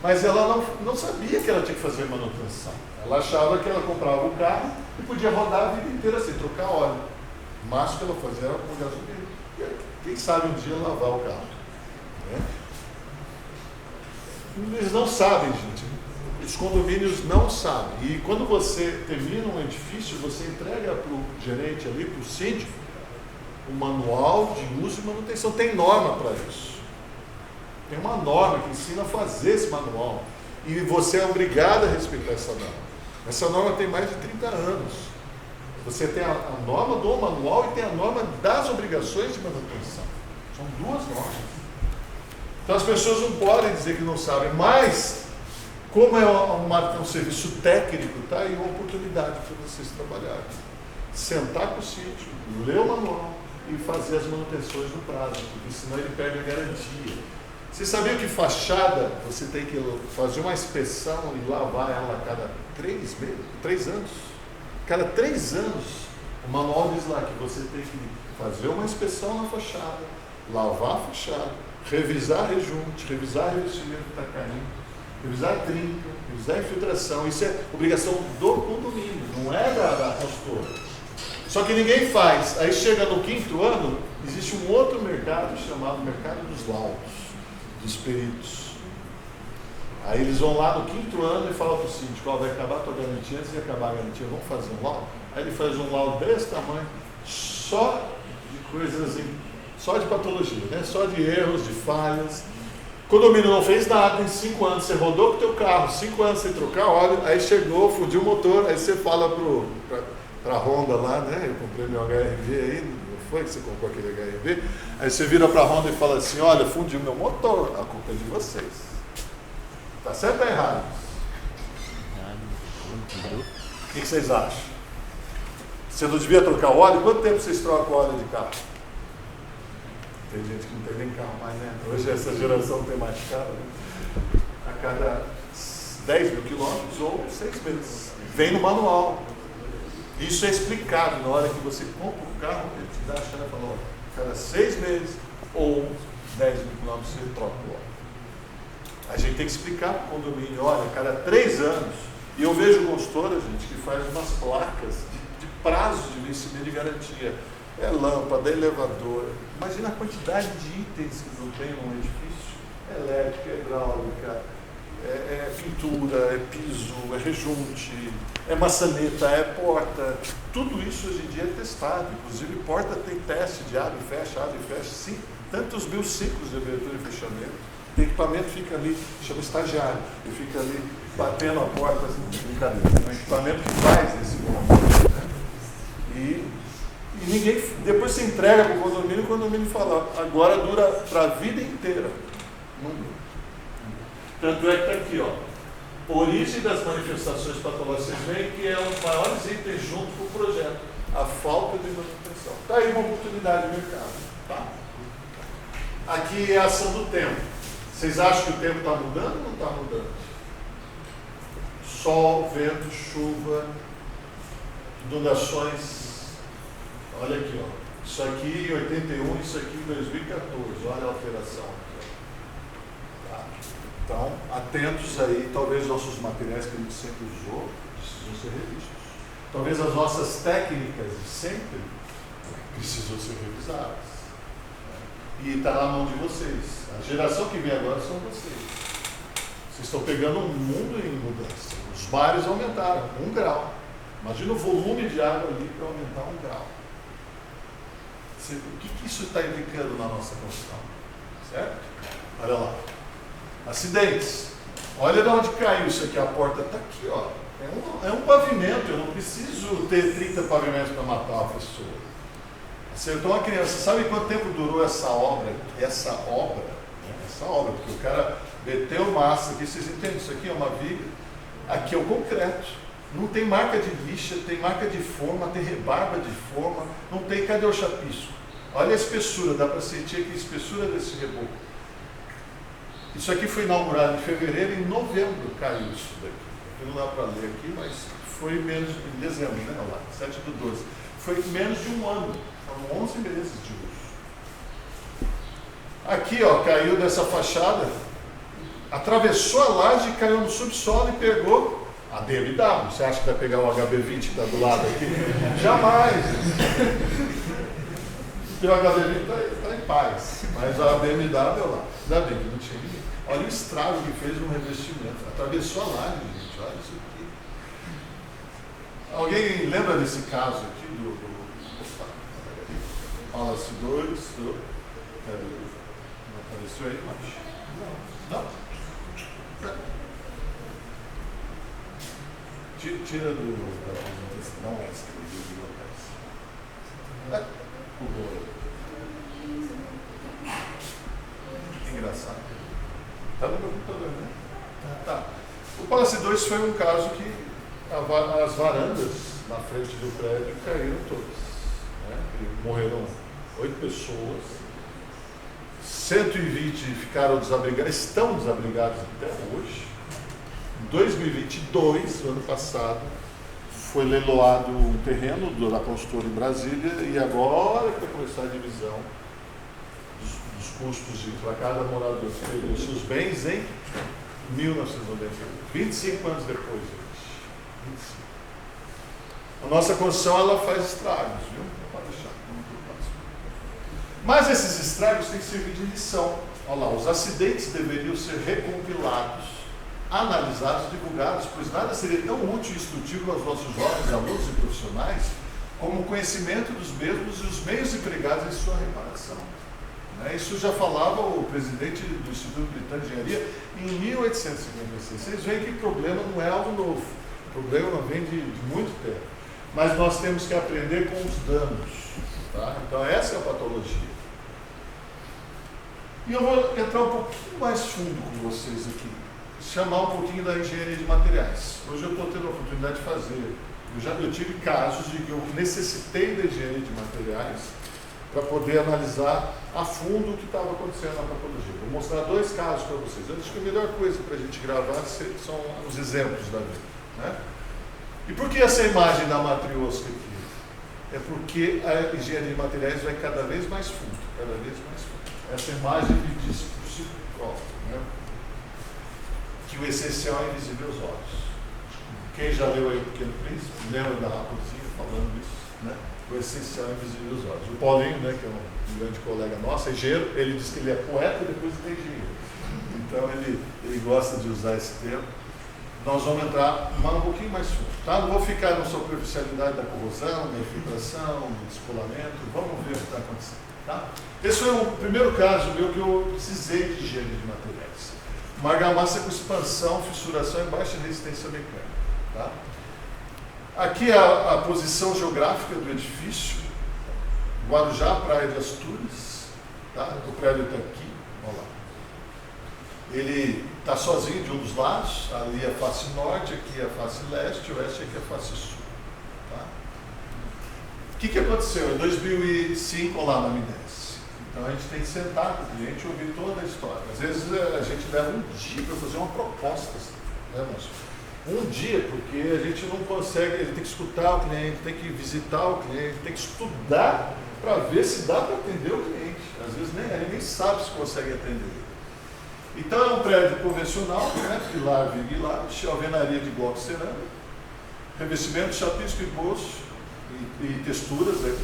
Mas ela não sabia que ela tinha que fazer manutenção. Ela achava que ela comprava o carro e podia rodar a vida inteira sem trocar óleo. O máximo que ela fazia era com gasolina. E quem sabe um dia lavar o carro. Né? Eles não sabem, gente. Os condomínios não sabem. E quando você termina um edifício, você entrega para o gerente ali, para o síndico, um manual de uso e manutenção. Tem norma para isso. Tem uma norma que ensina a fazer esse manual. E você é obrigado a respeitar essa norma. Essa norma tem mais de 30 anos. Você tem a norma do manual e tem a norma das obrigações de manutenção. São duas normas. Então as pessoas não podem dizer que não sabem, mas como é um serviço técnico, está aí uma oportunidade para vocês trabalharem. Sentar com o sítio, ler o manual e fazer as manutenções no prazo, porque senão ele perde a garantia. Você sabia que fachada você tem que fazer uma inspeção e lavar ela a cada 3 anos? Cada 3 anos, o manual diz lá que você tem que fazer uma inspeção na fachada, lavar a fachada, revisar rejunte, revisar revestimento que está caindo, revisar trinca, revisar infiltração. Isso é obrigação do condomínio, não é da consultora. Só que ninguém faz. Aí chega no 5º ano, existe um outro mercado chamado mercado dos laudos, dos peritos. Aí eles vão lá no 5º ano e falam para o síndico, vai acabar a tua garantia, antes de acabar a garantia, vamos fazer um laudo? Aí ele faz um laudo desse tamanho, só de coisas, só de patologia, né? Só de erros, de falhas. O condomínio não fez nada, em 5 anos você rodou com o teu carro, 5 anos sem trocar óleo, aí chegou, fundiu o motor, aí você fala para a Honda lá, né? Eu comprei meu HRV aí, não foi que você comprou aquele HRV? Aí você vira para a Honda e fala assim, olha, fundiu meu motor, a culpa é de vocês. Está certo ou errado? O que vocês acham? Você não devia trocar óleo? Quanto tempo vocês trocam óleo de carro? Tem gente que não tem nem carro mais, né? Hoje essa geração tem mais carro, né? A cada 10 mil quilômetros ou 6 meses. Vem no manual. Isso é explicado na hora que você compra o carro, ele te dá a chave e fala, cada 6 meses ou 10 mil quilômetros você troca o óleo. A gente tem que explicar para o condomínio, olha, cada 3 anos, e eu vejo consultora, gente, que faz umas placas de prazo de vencimento de garantia. É lâmpada, é elevador. Imagina a quantidade de itens que não tem num edifício. É elétrica, é hidráulica, é pintura, é piso, é rejunte, é maçaneta, é porta. Tudo isso hoje em dia é testado. Inclusive, porta tem teste de abre e fecha, sim. Tantos mil ciclos de abertura e fechamento. O equipamento fica ali, chama estagiário, e fica ali batendo a porta, assim, brincadeira. É um equipamento que faz esse movimento, né? E ninguém, depois você entrega para o condomínio fala, agora dura para a vida inteira. Não dura. Tanto é que está aqui, ó, origem das manifestações patológicas, vocês veem que é um dos maiores itens junto com o projeto, a falta de manutenção. Está aí uma oportunidade de mercado. Tá? Aqui é a ação do tempo. Vocês acham que o tempo está mudando ou não está mudando? Sol, vento, chuva, inundações. Olha aqui, ó. Isso aqui em 81, isso aqui em 2014. Olha a alteração. Tá? Então, atentos aí. Talvez nossos materiais que a gente sempre usou precisam ser revistos. Talvez as nossas técnicas de sempre precisam ser revisadas. E está na mão de vocês. A geração que vem agora são vocês. Vocês estão pegando um mundo em mudança. Os mares aumentaram 1 grau. Imagina o volume de água ali para aumentar 1 grau. O que isso está implicando na nossa construção? Certo? Olha lá. Acidentes. Olha de onde caiu isso aqui. A porta está aqui, ó. É um pavimento. Eu não preciso ter 30 pavimentos para matar uma pessoa. Acertou uma criança. Sabe quanto tempo durou essa obra? Essa obra, porque o cara meteu massa aqui, vocês entendem? Isso aqui é uma viga, aqui é o concreto. Não tem marca de lixa, tem marca de forma, tem rebarba de forma, não tem, cadê o chapisco? Olha a espessura, dá para sentir aqui a espessura desse reboco. Isso aqui foi inaugurado em fevereiro, em novembro caiu isso daqui. Não dá para ler aqui, mas foi menos em dezembro, né? Olha lá, 7/12. Foi menos de um ano, foram 11 meses de uso. Aqui, ó, caiu dessa fachada, atravessou a laje, caiu no subsolo e pegou a BMW. Você acha que vai pegar o HB20 que está do lado aqui? Jamais! O HB20 está em paz, mas a BMW lá, ainda bem que não tinha ninguém. Olha o estrago que fez no revestimento. Atravessou a laje, gente. Olha isso aqui. Alguém lembra desse caso aqui do Palace 2? Não apareceu aí, mas... Não? Tira da apresentação. Não é essa que engraçado. Está no meu computador, né? Tá. O Palace 2 foi um caso que as varandas na frente do prédio caíram todas. Né? E morreram 8 pessoas, 120 ficaram desabrigados, estão desabrigados até hoje. Em 2022, ano passado, foi leiloado um terreno da construtora em Brasília e agora que vai começar a divisão dos custos para cada morador que perdeu seus bens em 1991. 25 anos depois, gente. 25. A nossa construção, ela faz estragos, viu? Pode deixar. Mas esses estragos têm que servir de lição. Olha lá, os acidentes deveriam ser recompilados, analisados, divulgados, pois nada seria tão útil e instrutivo aos nossos jovens alunos e profissionais como o conhecimento dos mesmos e os meios empregados em sua reparação. Isso já falava o presidente do Instituto Britânico de Engenharia em 1856. Vocês veem que o problema não é algo novo, o problema não vem de muito tempo, mas nós temos que aprender com os danos. Tá? Então essa é a patologia. E eu vou entrar um pouquinho mais fundo com vocês aqui, chamar um pouquinho da engenharia de materiais. Hoje eu estou tendo a oportunidade de fazer. Eu tive casos de que eu necessitei da engenharia de materiais para poder analisar a fundo o que estava acontecendo na patologia. Vou mostrar 2 casos para vocês. Eu acho que a melhor coisa para a gente gravar são os exemplos da vida. Né? E por que essa imagem da matriosca aqui? É porque a engenharia de materiais vai cada vez mais fundo, cada vez mais fundo. Essa imagem me diz por si próprio, né? Que o essencial é invisível aos olhos. Quem já leu aí o Pequeno Príncipe, lembra da raposinha falando isso, né? O essencial é invisível aos olhos. O Paulinho, né, que é um grande colega nosso, é engenheiro, ele diz que ele é poeta e depois ele é engenheiro. Então ele gosta de usar esse termo. Nós vamos entrar um pouquinho mais fundo, tá? Não vou ficar na superficialidade da corrosão, da infiltração, do descolamento, vamos ver o que está acontecendo, tá? Esse foi o primeiro caso meu que eu precisei de engenharia de materiais. Uma argamassa com expansão, fissuração e baixa resistência mecânica, tá? Aqui é a posição geográfica do edifício, Guarujá, Praia de Astúrias, tá? O prédio está aqui, olha lá. Ele está sozinho de um dos lados, ali é a face norte, aqui é a face leste, oeste, aqui é a face sul. Tá? O que aconteceu? Em 2005, lá na Minas. Então a gente tem que sentar com o cliente e ouvir toda a história. Às vezes a gente leva um dia para fazer uma proposta, né, moço? Um dia, porque a gente não consegue, ele tem que escutar o cliente, tem que visitar o cliente, tem que estudar para ver se dá para atender o cliente. Às vezes ele nem sabe se consegue atender. Então é um prédio convencional, né? Pilar, virgular, alvenaria de bloco cerâmico, revestimento, chapisco e bolso e texturas, né?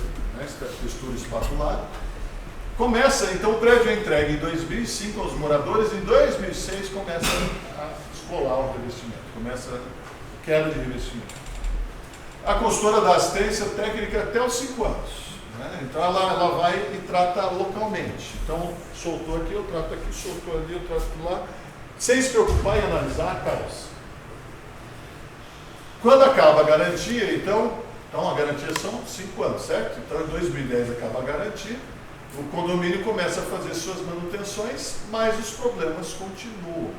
Textura espatulada. Começa, então o prédio é entregue em 2005 aos moradores, em 2006 começa a descolar o revestimento, começa a queda de revestimento. A consultora dá assistência técnica até os 5 anos. Né? Então ela vai e trata localmente. Então soltou aqui, eu trato aqui, soltou ali, eu trato lá, sem se preocupar em analisar a causa. Quando acaba a garantia, então a garantia são 5 anos, certo? Então em 2010 acaba a garantia, o condomínio começa a fazer suas manutenções, mas os problemas continuam.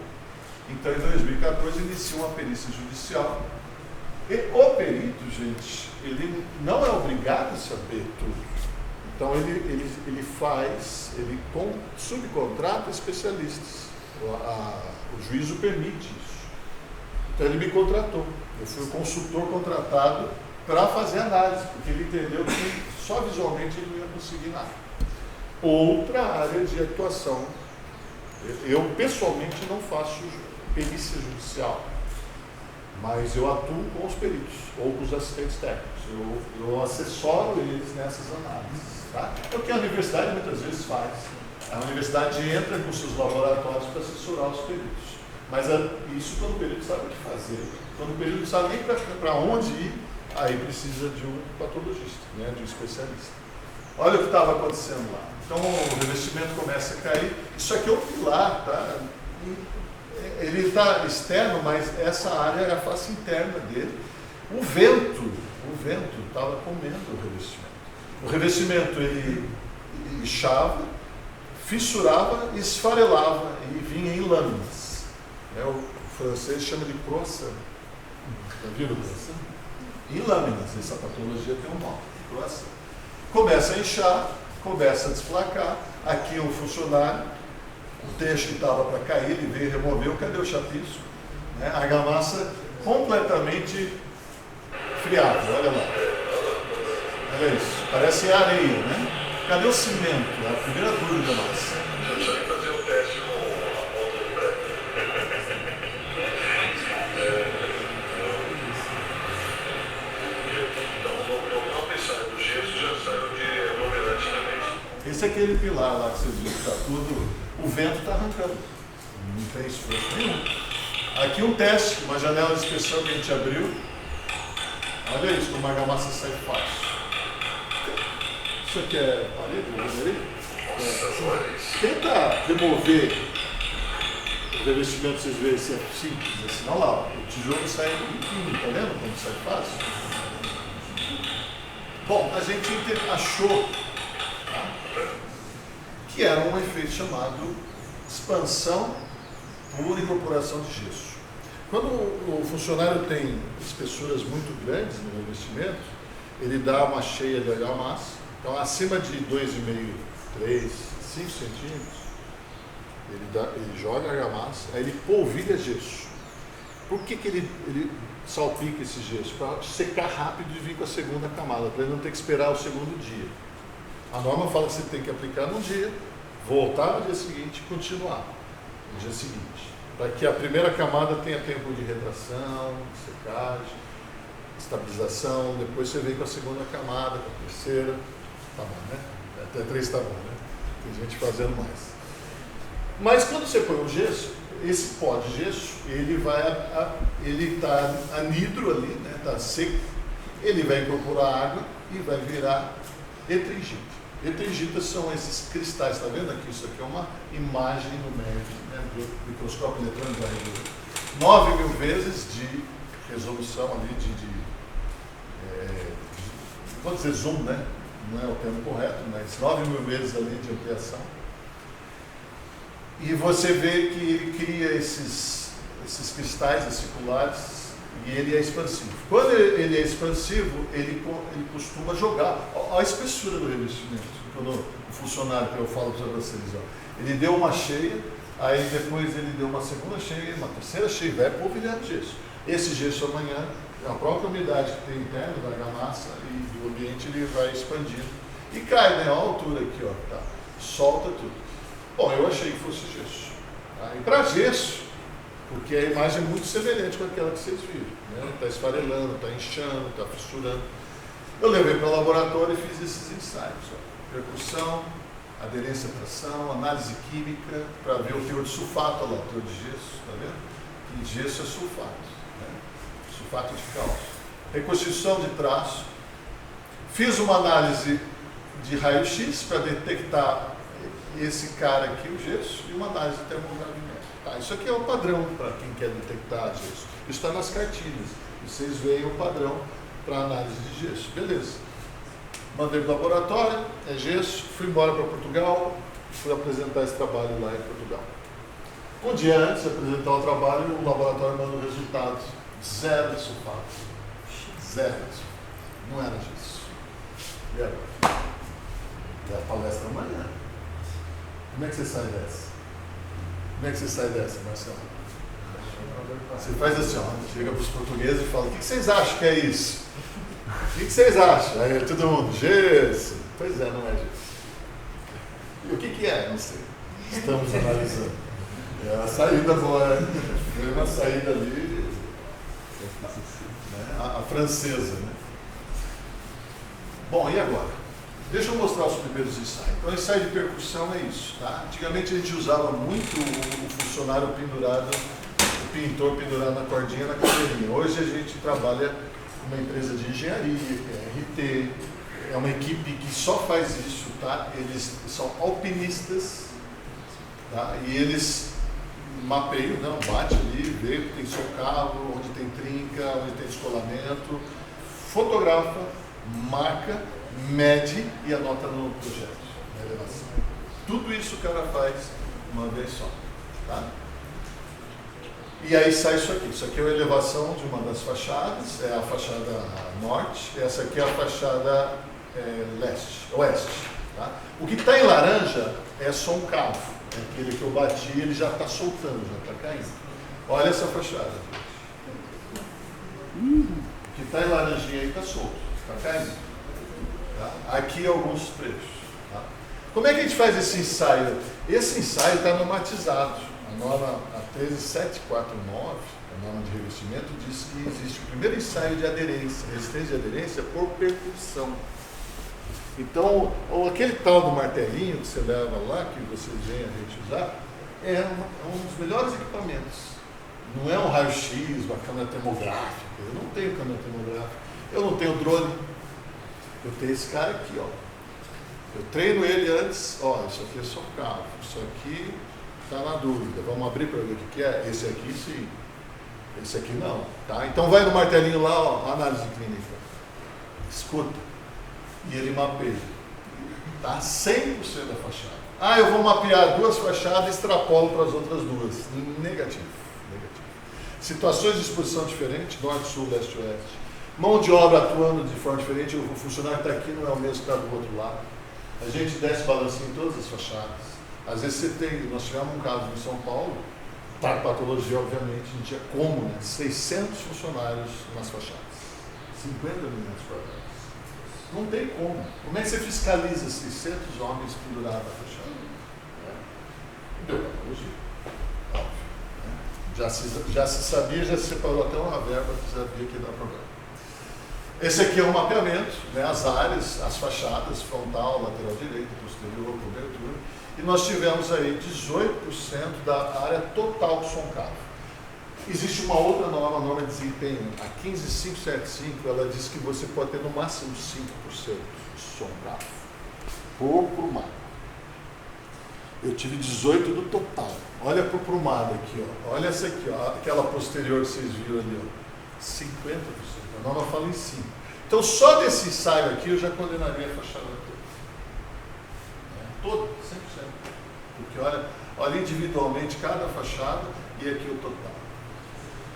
Então em 2014 inicia uma perícia judicial. E o perito, gente, ele não é obrigado a saber tudo. Então ele subcontrata especialistas. O juízo permite isso. Então ele me contratou. Eu fui o consultor contratado para fazer análise, porque ele entendeu que só visualmente ele não ia conseguir nada. Outra área de atuação. Eu pessoalmente não faço perícia judicial, mas eu atuo com os peritos ou com os assistentes técnicos. Eu assessoro eles nessas análises. Tá? É o que a universidade muitas vezes faz. A universidade entra com seus laboratórios para assessorar os peritos. Mas isso quando o perito sabe o que fazer. Quando o perito não sabe nem para onde ir, aí precisa de um patologista, né, de um especialista. Olha o que estava acontecendo lá. Então o revestimento começa a cair. Isso aqui é um pilar, tá? Ele está externo, mas essa área é a face interna dele. O vento estava comendo o revestimento. O revestimento ele inchava, fissurava e esfarelava e vinha em lâminas. O francês chama de croissant. Já viram croissant? Em lâminas, essa patologia tem um nome, croissant. Começa a inchar, começa a desplacar. Aqui o funcionário, o texto que estava para cair, ele veio e removeu. Cadê o chapisco? Né? A argamassa completamente friada, olha lá. Olha isso, parece areia, né? Cadê o cimento? É a primeira dúvida nossa. Eu já ia fazer o teste com a ponta do prédio. Então, não pensaram do gesso, já saiu de aglomerante também. Esse é aquele pilar lá que vocês viram que está tudo. O vento está arrancando. Não tem esforço nenhum. Aqui um teste, uma janela de inspeção que a gente abriu. Olha isso, como a argamassa sai fácil. Isso aqui é parede, vamos ver? Tenta remover o revestimento, vocês verem se é simples assim. Olha lá, o tijolo sai limpinho, tá vendo como sai fácil? Bom, a gente achou, tá, que era um efeito chamado expansão por incorporação de gesso. Quando o funcionário tem espessuras muito grandes no revestimento, ele dá uma cheia de argamassa. Então, acima de 2,5, 3, 5 centímetros, ele joga argamassa, aí ele polvilha gesso. Por que ele salpica esse gesso? Para secar rápido e vir com a segunda camada, para ele não ter que esperar o segundo dia. A norma fala que você tem que aplicar num dia, voltar no dia seguinte e continuar no dia seguinte. Para que a primeira camada tenha tempo de retração, secagem, estabilização, depois você vem com a segunda camada, com a terceira. Tá bom, né? Até 3 tá bom, né? Tem gente fazendo mais. Mas quando você põe o gesso, esse pó de gesso, ele está anidro ali, né? Está seco, ele vai incorporar água e vai virar detritigita. Detrigitas são esses cristais, está vendo aqui? Isso aqui é uma imagem numérica, né? Do microscópio eletrônico da região. 9.000 vezes de resolução ali, vou dizer zoom, né? Não é o termo correto, mas 9.000 vezes ali de ampliação. E você vê que ele cria esses cristais aciculares e ele é expansivo. Quando ele é expansivo, ele costuma jogar. Olha a espessura do revestimento. Quando o funcionário que eu falo para vocês, ó, ele deu uma cheia, aí depois ele deu uma segunda cheia, uma terceira cheia, vai polvilhando gesso. Esse gesso amanhã, a própria umidade que tem interno da argamassa e do ambiente, ele vai expandindo e cai, né? Olha a altura aqui, ó, tá? Solta tudo. Bom, eu achei que fosse gesso. Tá? E para gesso, porque a imagem é muito semelhante com aquela que vocês viram, né? Está esfarelando, está inchando, está fissurando. Eu levei para o laboratório e fiz esses ensaios, ó. Percussão, aderência à tração, análise química, para ver o teor de sulfato, olha lá, o teor de gesso, tá vendo? E gesso é sulfato. Sulfato de cálcio, reconstituição de traço, fiz uma análise de raio-x para detectar esse cara aqui, o gesso, e uma análise de termogravimétrica. Tá, isso aqui é o padrão para quem quer detectar gesso. Isso está nas cartilhas. Vocês veem o padrão para análise de gesso. Beleza. Mandei para o laboratório, é gesso, fui embora para Portugal, fui apresentar esse trabalho lá em Portugal. Um dia antes de apresentar o trabalho, o laboratório mandou resultados. 0 de sulfato. 0 de sulfato. Não era gesso. E agora? É a palestra amanhã. Como é que você sai dessa? Como é que você sai dessa, Marcelo? Você faz assim, ó, chega para os portugueses e fala, o que vocês acham que é isso? O que vocês acham? Aí todo mundo, gesso. Pois é, não é gesso. E o que é? Não sei. Estamos analisando. É a saída boa, né? Foi uma saída ali, né? A francesa, né? Bom, e agora? Deixa eu mostrar os primeiros ensaios. Então, o ensaio de percussão é isso, tá? Antigamente a gente usava muito o funcionário pendurado, o pintor pendurado na cordinha, na cadeirinha. Hoje a gente trabalha com uma empresa de engenharia, que é a RT, é uma equipe que só faz isso, tá? Eles são alpinistas, tá? E eles mapeiam, não, bate ali, vê que tem socavo, onde tem trinca, onde tem descolamento, fotografa, marca, mede e anota no projeto, na elevação. Tudo isso o cara faz uma vez só, tá? E aí sai isso aqui. Isso aqui é a elevação de uma das fachadas, é a fachada norte, essa aqui é a fachada oeste. Tá? O que está em laranja é só um cavo, é aquele que eu bati, ele já está soltando, já está caindo. Olha essa fachada. O que está em laranjinha aí está solto, está caindo. Tá? Aqui alguns trechos. Tá? Como é que a gente faz esse ensaio? Esse ensaio está normatizado. A norma 13749, a norma de revestimento, diz que existe o primeiro ensaio de aderência, resistência de aderência por percussão. Então, aquele tal do martelinho que você leva lá, que vocês veem a gente usar, é um dos melhores equipamentos. Não é um raio-x, uma câmera termográfica. Eu não tenho câmera termográfica. Eu não tenho drone. Eu tenho esse cara aqui, ó. Eu treino ele antes, ó, isso aqui é só cavo, isso aqui está na dúvida. Vamos abrir para ver o que é. Esse aqui sim. Esse aqui não. Tá? Então vai no martelinho lá, ó, análise clínica. Escuta. E ele mapeia. Tá? 100% da fachada. Ah, eu vou mapear duas fachadas e extrapolo para as outras duas. Negativo. Situações de exposição diferentes, norte, sul, leste, oeste. Mão de obra atuando de forma diferente. O funcionário que está aqui não é o mesmo que está do outro lado. A gente desce balancinho em todas as fachadas. Às vezes você tem, nós tivemos um caso em São Paulo, para patologia, obviamente, não tinha como, né? 600 funcionários nas fachadas, 50 milhões quadrados. Não tem como. Como é que você fiscaliza 600 homens pendurados na fachada? Deu patologia, óbvio. Já se sabia, já se separou até uma verba que sabia que ia dar problema. Esse aqui é um mapeamento, né? As áreas, as fachadas, frontal, lateral direito, posterior, cobertura. E nós tivemos aí 18% da área total do som-cavo. Existe uma outra norma, a norma de desempenho, a 15575, ela diz que você pode ter no máximo 5% de som-cavo por prumada. Eu tive 18% do total. Olha para o prumada aqui, ó. Olha essa aqui, ó. Aquela posterior que vocês viram ali, ó. 50%. A norma fala em 5%. Então só desse ensaio aqui eu já condenaria a fachada toda. Toda, 100%. Porque olha individualmente cada fachada e aqui o total.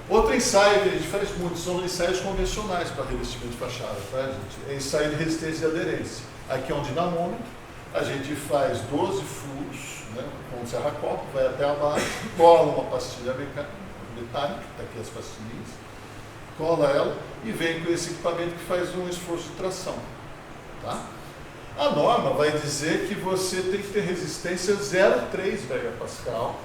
Outro ensaio que a gente faz muito são ensaios convencionais para revestimento de fachada, tá, gente? É ensaio de resistência e aderência. Aqui é um dinamômetro, a gente faz 12 furos, né, com um serra-copo, vai até abaixo, cola uma pastilha metálica, está aqui as pastilhinhas, cola ela e vem com esse equipamento que faz um esforço de tração. Tá? A norma vai dizer que você tem que ter resistência 0,3 megapascal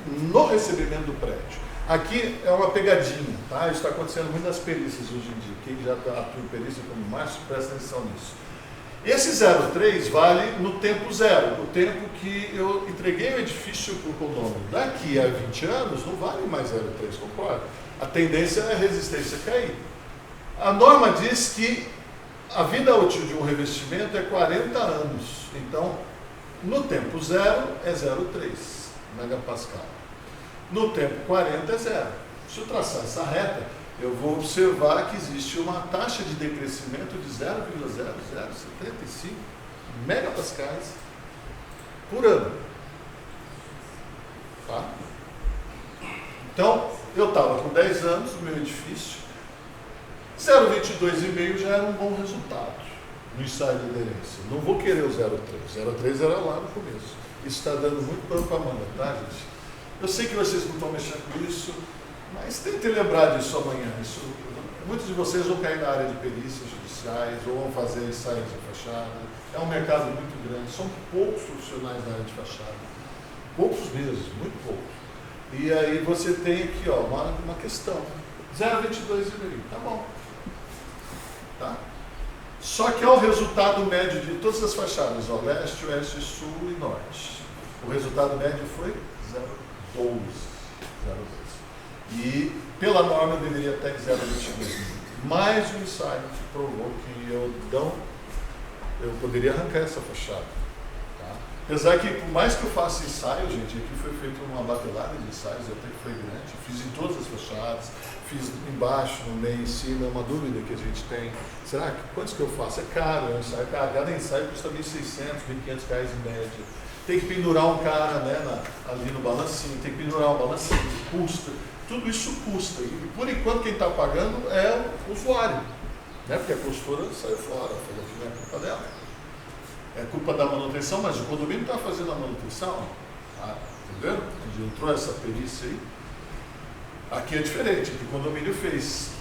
no recebimento do prédio. Aqui é uma pegadinha, tá? Isso está acontecendo muito nas perícias hoje em dia. Quem já atua em perícia como o Márcio, presta atenção nisso. Esse 0,3 vale no tempo zero, o tempo que eu entreguei o edifício para o condômino. Daqui a 20 anos não vale mais 0,3, concorda? A tendência é a resistência cair. A norma diz que a vida útil de um revestimento é 40 anos. Então, no tempo zero é 0,3 megapascal. No tempo 40 é zero. Se eu traçar essa reta, eu vou observar que existe uma taxa de decrescimento de 0,0075 megapascais por ano. Tá? Então, eu estava com 10 anos no meu edifício, 0,22,5 já era um bom resultado no ensaio de aderência. Não vou querer o 0,3. 0,3 era lá no começo. Isso está dando muito pano para a manga, tá, gente? Eu sei que vocês não estão mexendo com isso, mas tentem lembrar disso amanhã. Muitos de vocês vão cair na área de perícias judiciais ou vão fazer ensaios de fachada. É um mercado muito grande, são poucos profissionais na área de fachada. Poucos mesmo, muito poucos. E aí você tem aqui uma questão. 0,22 e tá bom. Tá? Só que é o resultado médio de todas as fachadas, leste, oeste, sul e norte. O resultado médio foi 0,12. E pela norma eu deveria estar em 0,22. Mais um ensaio que provou que eu poderia arrancar essa fachada. Tá? Apesar que, por mais que eu faça ensaio, gente, aqui foi feita uma batelada de ensaios, até que foi grande, fiz em todas as fachadas, fiz embaixo, no meio, em cima, é uma dúvida que a gente tem. Será que quantos que eu faço? É caro, é um ensaio caro. Cada ensaio custa R$ 1.600, R$ 1.500 em média. Tem que pendurar um cara ali no balancinho, tem que pendurar um balancinho, custa. Tudo isso custa. E por enquanto quem está pagando é o usuário. Né? Porque a costura saiu fora, falou que não é culpa dela. É culpa da manutenção, mas o condomínio está fazendo a manutenção. Entendeu? Entrou essa perícia aí. Aqui é diferente, que o condomínio fez.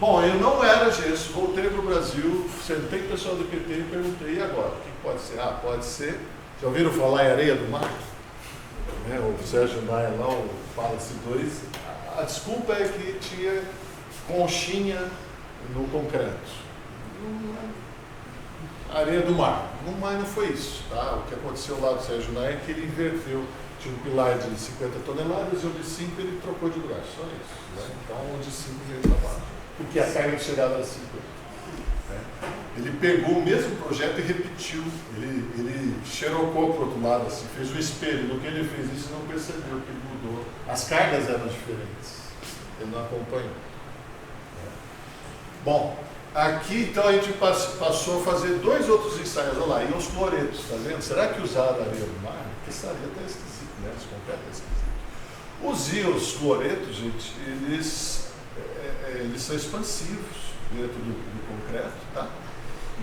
Bom, eu não era gesso, voltei para o Brasil, sentei com o pessoal do PT e perguntei, e agora? O que pode ser? Pode ser. Já ouviram falar em areia do mar? O Sérgio Maia lá, o Palace 2. A desculpa é que tinha conchinha no concreto. Areia do mar. Mas não foi isso. Tá? O que aconteceu lá do Sérgio Maia é que ele inverteu. Tinha um pilar de 50 toneladas e o de 5 ele trocou de lugar, só isso. Né? Então o de 5 veio para baixo, porque a carga de chegada era 50. Né? Ele pegou o mesmo projeto e repetiu, ele xerocou para o outro lado, assim, fez o espelho. No que ele fez isso, não percebeu que ele mudou. As cargas eram diferentes, ele não acompanhou. Né? Bom, aqui então a gente passou a fazer 2 outros ensaios, olha lá, e os cloretos, tá vendo? Será que usaram areia do mar? Porque essa areia está esquisita. Os íons cloretos, gente, eles são expansivos dentro do concreto, tá?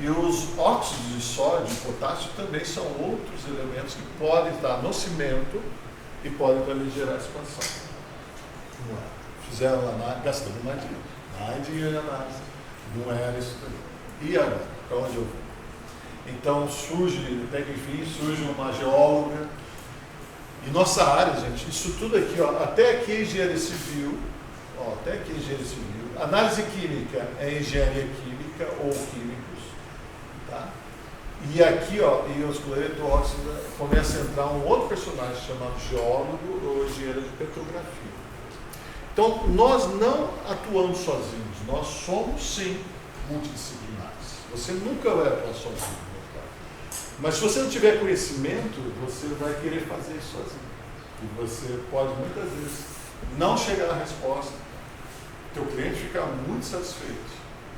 E os óxidos de sódio e potássio também são outros elementos que podem estar no cimento e podem também gerar expansão. Não é? Fizeram lá, gastando mais dinheiro em análise. Não era isso daí. E agora? Para onde eu vou? Então surge, até que enfim, surge uma geóloga. E nossa área, gente, isso tudo aqui, até aqui é engenharia civil, até aqui é engenharia civil, análise química é engenharia química ou químicos, tá? E aqui, e os cloretos começa a entrar um outro personagem chamado geólogo ou engenheiro de petrografia. Então, nós não atuamos sozinhos, nós somos, sim, multidisciplinares. Você nunca vai atuar sozinho. Mas se você não tiver conhecimento, você vai querer fazer isso sozinho. E você pode muitas vezes não chegar à resposta, teu cliente ficar muito satisfeito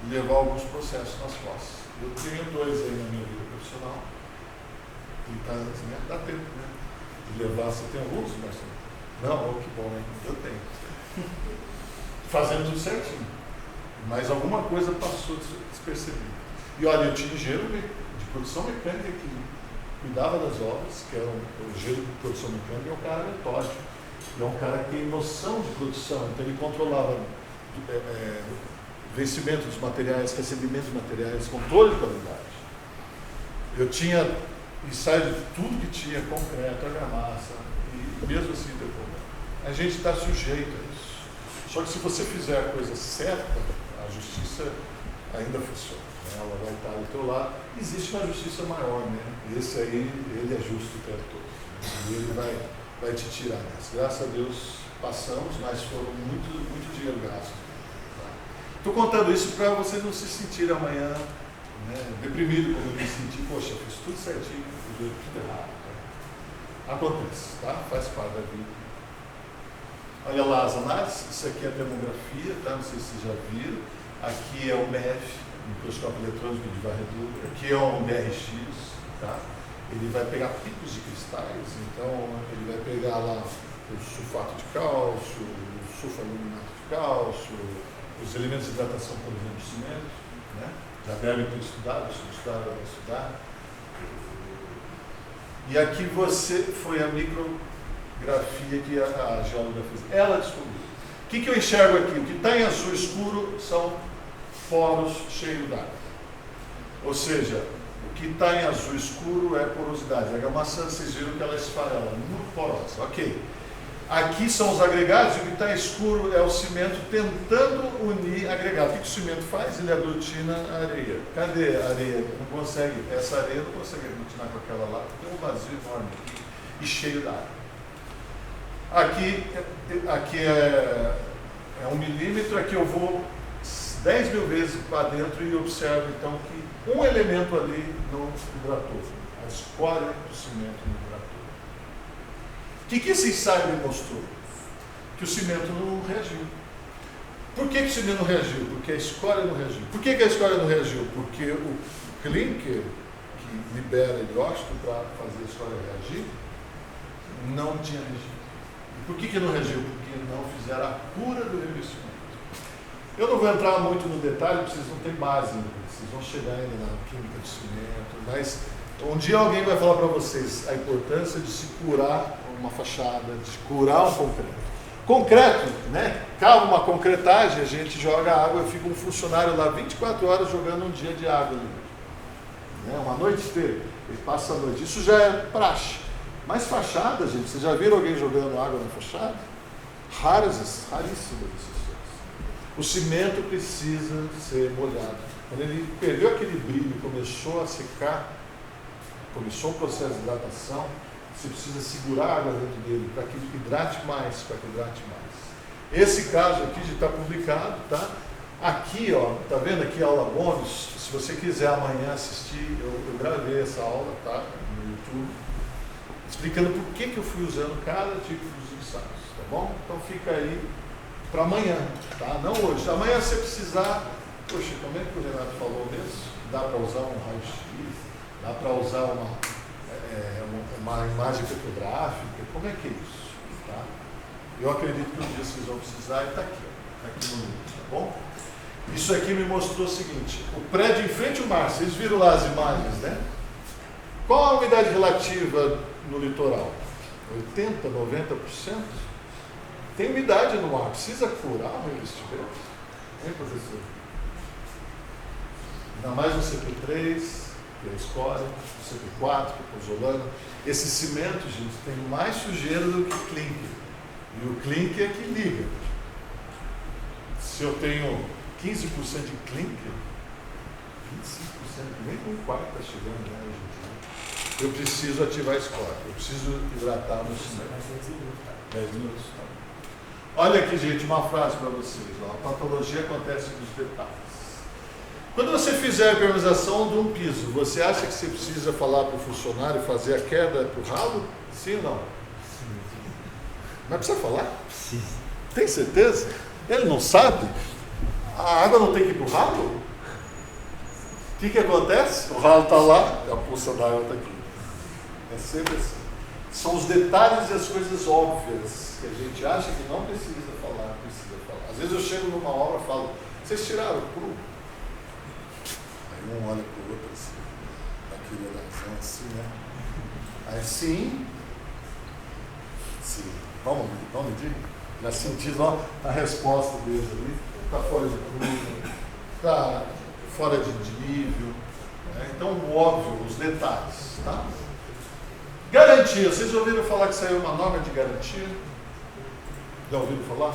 e levar alguns processos nas costas. Eu tenho 2 aí na minha vida profissional. 30 anos, né? Dá tempo, né? De levar, você tem alguns, mas não, que bom, né? Eu tenho. Fazendo tudo certinho. Mas alguma coisa passou despercebida. E olha, eu tinha engenheiro de produção mecânica que cuidava das obras, que era o engenheiro de produção mecânica, é um cara metódico, é um cara que tem noção de produção, então ele controlava vencimento dos materiais, recebimento de materiais, controle de qualidade. Eu tinha ensaio de tudo que tinha, concreto, argamassa, e mesmo assim deu problema. A gente está sujeito a isso. Só que se você fizer a coisa certa, a justiça ainda funciona. Ela vai estar do teu lado. Existe uma justiça maior, né? Esse aí, ele é justo o tempo todo. E ele vai te tirar dessa. Graças a Deus passamos, mas foram muito dinheiro gasto. Estou contando isso para vocês não se sentirem amanhã, né, deprimido como eu me senti. Poxa, eu fiz tudo certinho, fiz tudo errado. Tá? Acontece, tá? Faz parte da vida. Olha lá as análises. Isso aqui é a demografia, tá? Não sei se vocês já viram. Aqui é o MEF. Microscópio eletrônico de varredura, aqui é um DRX, tá? Ele vai pegar picos de cristais, então ele vai pegar lá o sulfato de cálcio, o sulfaluminato de cálcio, os elementos de hidratação, por exemplo, do cimento, né? Já devem ter estudado, se não estudaram, vai estudar. E aqui foi a grafia que a geóloga fez. Ela descobriu. O que eu enxergo aqui? O que está em azul escuro são poros cheios d'água. Ou seja, o que está em azul escuro é porosidade. A maçã, vocês viram que ela esfarela, muito porosa. Ok. Aqui são os agregados, e o que está escuro é o cimento tentando unir agregados. O que o cimento faz? Ele aglutina a areia. Cadê a areia? Não consegue, essa areia não consegue aglutinar com aquela lá. Tem um vazio enorme aqui e cheio d'água. Aqui é 1 milímetro, aqui eu vou 10 mil vezes para dentro e observo então que um elemento ali não hidratou. A escória do cimento não hidratou. O que esse ensaio me mostrou? Que o cimento não reagiu. Por que o cimento não reagiu? Porque a escória não reagiu. Por que a escória não reagiu? Porque o clinker, que libera hidróxido para fazer a escória reagir, não tinha reagido. E por que não reagiu? Porque não fizeram a cura do revestimento. Eu não vou entrar muito no detalhe, porque vocês não têm base ainda. Vocês vão chegar ainda na química do cimento, mas um dia alguém vai falar para vocês a importância de se curar uma fachada, de curar um concreto. Concreto, né? Cava uma concretagem, a gente joga água, fica um funcionário lá 24 horas jogando um dia de água ali. Né? Uma noite inteira, ele passa a noite. Isso já é praxe. Mas fachada, gente, vocês já viram alguém jogando água na fachada? Raríssimas exceções. O cimento precisa ser molhado. Quando ele perdeu aquele brilho, começou a secar, começou o processo de hidratação, você precisa segurar a água dentro dele para que hidrate mais, Esse caso aqui já está publicado, tá? Aqui, ó, tá vendo aqui a aula bônus? Se você quiser amanhã assistir, eu gravei essa aula, tá? No YouTube, explicando por que eu fui usando cada tipo dos ensaios, tá bom? Então fica aí para amanhã, tá? Não hoje. Amanhã você precisar, poxa, como é que o Renato falou mesmo? Dá para usar um raio-x, dá para usar uma imagem fotográfica, como é que é isso? Tá? Eu acredito que um dia vocês vão precisar e está aqui, ó, aqui no livro, tá bom? Isso aqui me mostrou o seguinte, o prédio em frente ao mar, vocês viram lá as imagens, né? Qual a umidade relativa no litoral? 80%, 90%? Tem umidade no mar, precisa curar o revestimento? Hein, professor? Ainda mais no CP3, que é a escória, no CP4, que é a pozolana. Esse cimento, gente, tem mais sujeira do que clinker. E o clinker é que liga. Se eu tenho 15% de clinker, 25%, nem com o quarto está chegando, né, hoje em dia. Eu preciso ativar a escória, eu preciso hidratar no cimento. 10 minutos. Olha aqui, gente, uma frase para vocês. Ó. A patologia acontece nos detalhes. Quando você fizer a impermeabilização de um piso, você acha que você precisa falar para o funcionário fazer a queda para o ralo? Sim ou não? Mas precisa falar? Precisa. Tem certeza? Ele não sabe? A água não tem que ir para o ralo? O que acontece? O ralo está lá e a poça d'água está aqui. É sempre assim. São os detalhes e as coisas óbvias que a gente acha que não precisa falar, Às vezes eu chego numa obra e falo, vocês tiraram o cru? Aí um olha para o outro assim, aquele olhazão assim, né? Aí sim, vamos medir? Já senti a resposta deles ali, está fora de cru, está fora de nível, né? Então o óbvio, os detalhes, tá? Garantia, vocês já ouviram falar que saiu uma norma de garantia? Já ouviram falar?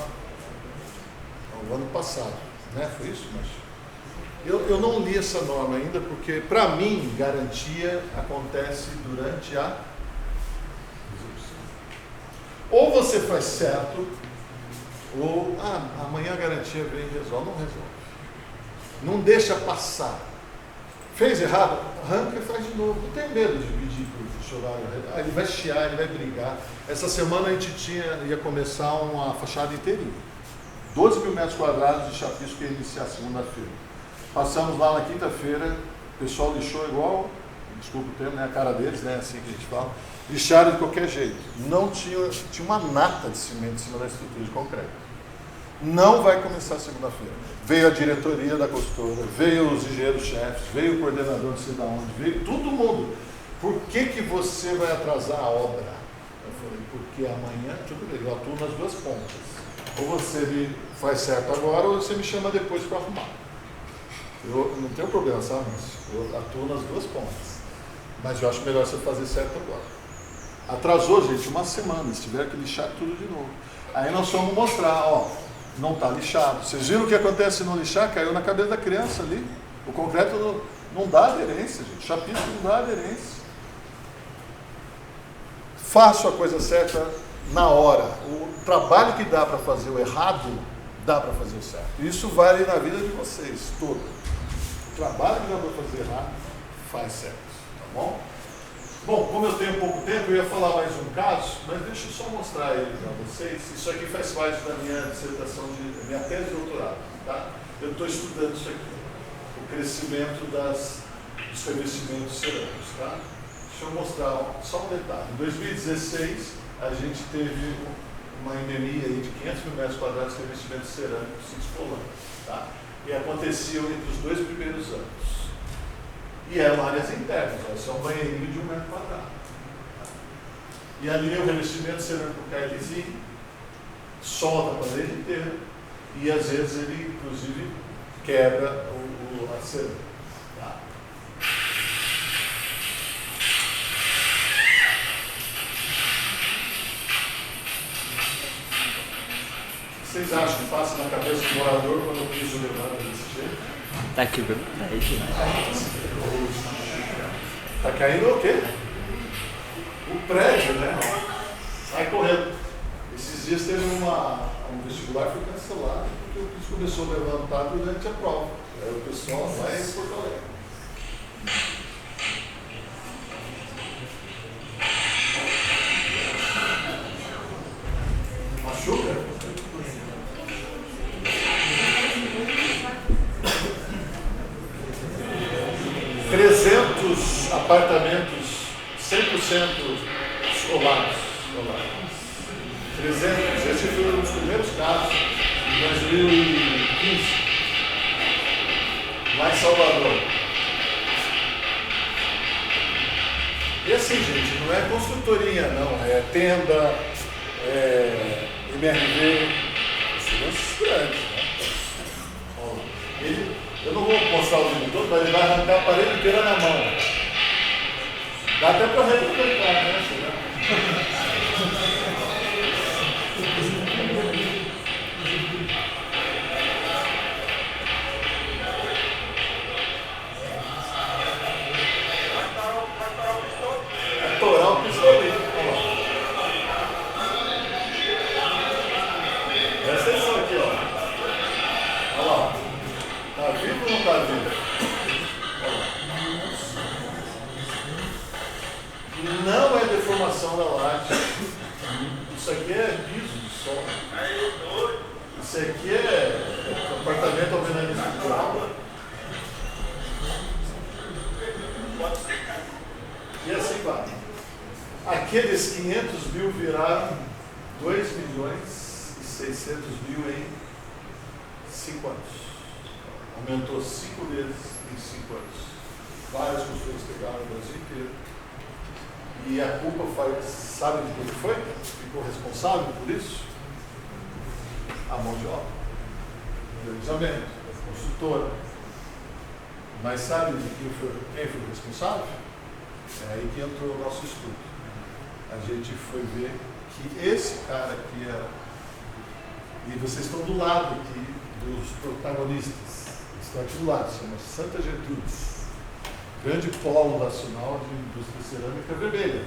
No ano passado, né? Foi isso, mas eu não li essa norma ainda, porque para mim garantia acontece durante a execução. Ou você faz certo, ou amanhã a garantia vem e resolve. Não resolve. Não deixa passar. Fez errado? Arranca e faz de novo. Não tem medo de pedir para o funcionário. Ele vai chiar, ele vai brigar. Essa semana a gente ia começar uma fachada inteirinha. 12 mil metros quadrados de chapisco que ia iniciar segunda-feira. Passamos lá na quinta-feira, o pessoal lixou igual, desculpa o termo, né, a cara deles, né, assim que a gente fala, lixaram de qualquer jeito. Não tinha uma nata de cimento em cima da estrutura de concreto. Não vai começar segunda-feira. Veio a diretoria da consultora, veio os engenheiros-chefes, veio o coordenador não sei de onde, veio todo mundo. Por que você vai atrasar a obra? Eu falei, porque amanhã, tudo bem, eu atuo nas duas pontas. Ou você me faz certo agora, ou você me chama depois para arrumar. Eu não tenho problema, sabe, Márcio? Eu atuo nas duas pontas. Mas eu acho melhor você fazer certo agora. Atrasou, gente, uma semana, eles tiveram que lixar tudo de novo. Aí nós fomos mostrar, ó, não está lixado. Vocês viram o que acontece no lixar? Caiu na cabeça da criança ali. O concreto não dá aderência, gente. Chapisco não dá aderência. Faço a coisa certa na hora. O trabalho que dá para fazer o errado, dá para fazer o certo. Isso vale na vida de vocês, todo. O trabalho que dá para fazer errado, faz certo. Tá bom? Bom, como eu tenho pouco tempo, eu ia falar mais um caso, mas deixa eu só mostrar ele para vocês. Isso aqui faz parte da minha dissertação, minha tese de doutorado. Tá? Eu estou estudando isso aqui, o crescimento dos revestimentos cerâmicos. Tá? Deixa eu mostrar só um detalhe. Em 2016, a gente teve uma endemia aí de 500 mil metros quadrados de revestimentos cerâmicos se desfolando. Tá? E aconteciam entre os 2 primeiros anos. E eram áreas internas, só um banheirinho de 1 metro quadrado. E ali o revestimento cerâmico cai lisinho, solta a parede inteira, e às vezes ele, inclusive, quebra a cerâmica. Tá? O que vocês acham que passa na cabeça do morador quando o piso levanta desse jeito? Tá quebrando a parede, né? Tá caindo o quê? O prédio, né? Sai correndo. Esses dias teve um vestibular que foi cancelado porque o piso começou a levantar durante a prova. Aí o pessoal vai em Porto Alegre. Machuca? 300 apartamentos 100% solares. 300. Esse foi um dos primeiros casos em 2015, lá em Salvador. E assim, gente, não é construtoria, não. É tenda, é MRV, seguranças grandes, né? Eu não vou mostrar o vídeo todo, mas ele vai arrancar a parede inteira na mão. Dá até para recuperar, né? Atorar o pistoleiro. Olha lá. Presta atenção aqui, ó. Olha lá. Tá vivo ou não tá vivo? Não é deformação da laje. Isso aqui é piso de som. Isso aqui é apartamento alvenaria estrutural. E assim vai. Aqueles 500 mil viraram 2 milhões e 600 mil em 5 anos. Aumentou 5 vezes em 5 anos. Várias construções pegaram no Brasil inteiro. E a culpa sabe de quem foi? Ficou responsável por isso? A mão de obra, o planejamento, a construtora. Mas sabe de quem foi responsável? É aí que entrou o nosso estudo. A gente foi ver que esse cara aqui era. E vocês estão do lado aqui dos protagonistas. Estão aqui do lado, chama Santa Gertrudes. Grande polo nacional de indústria cerâmica vermelha.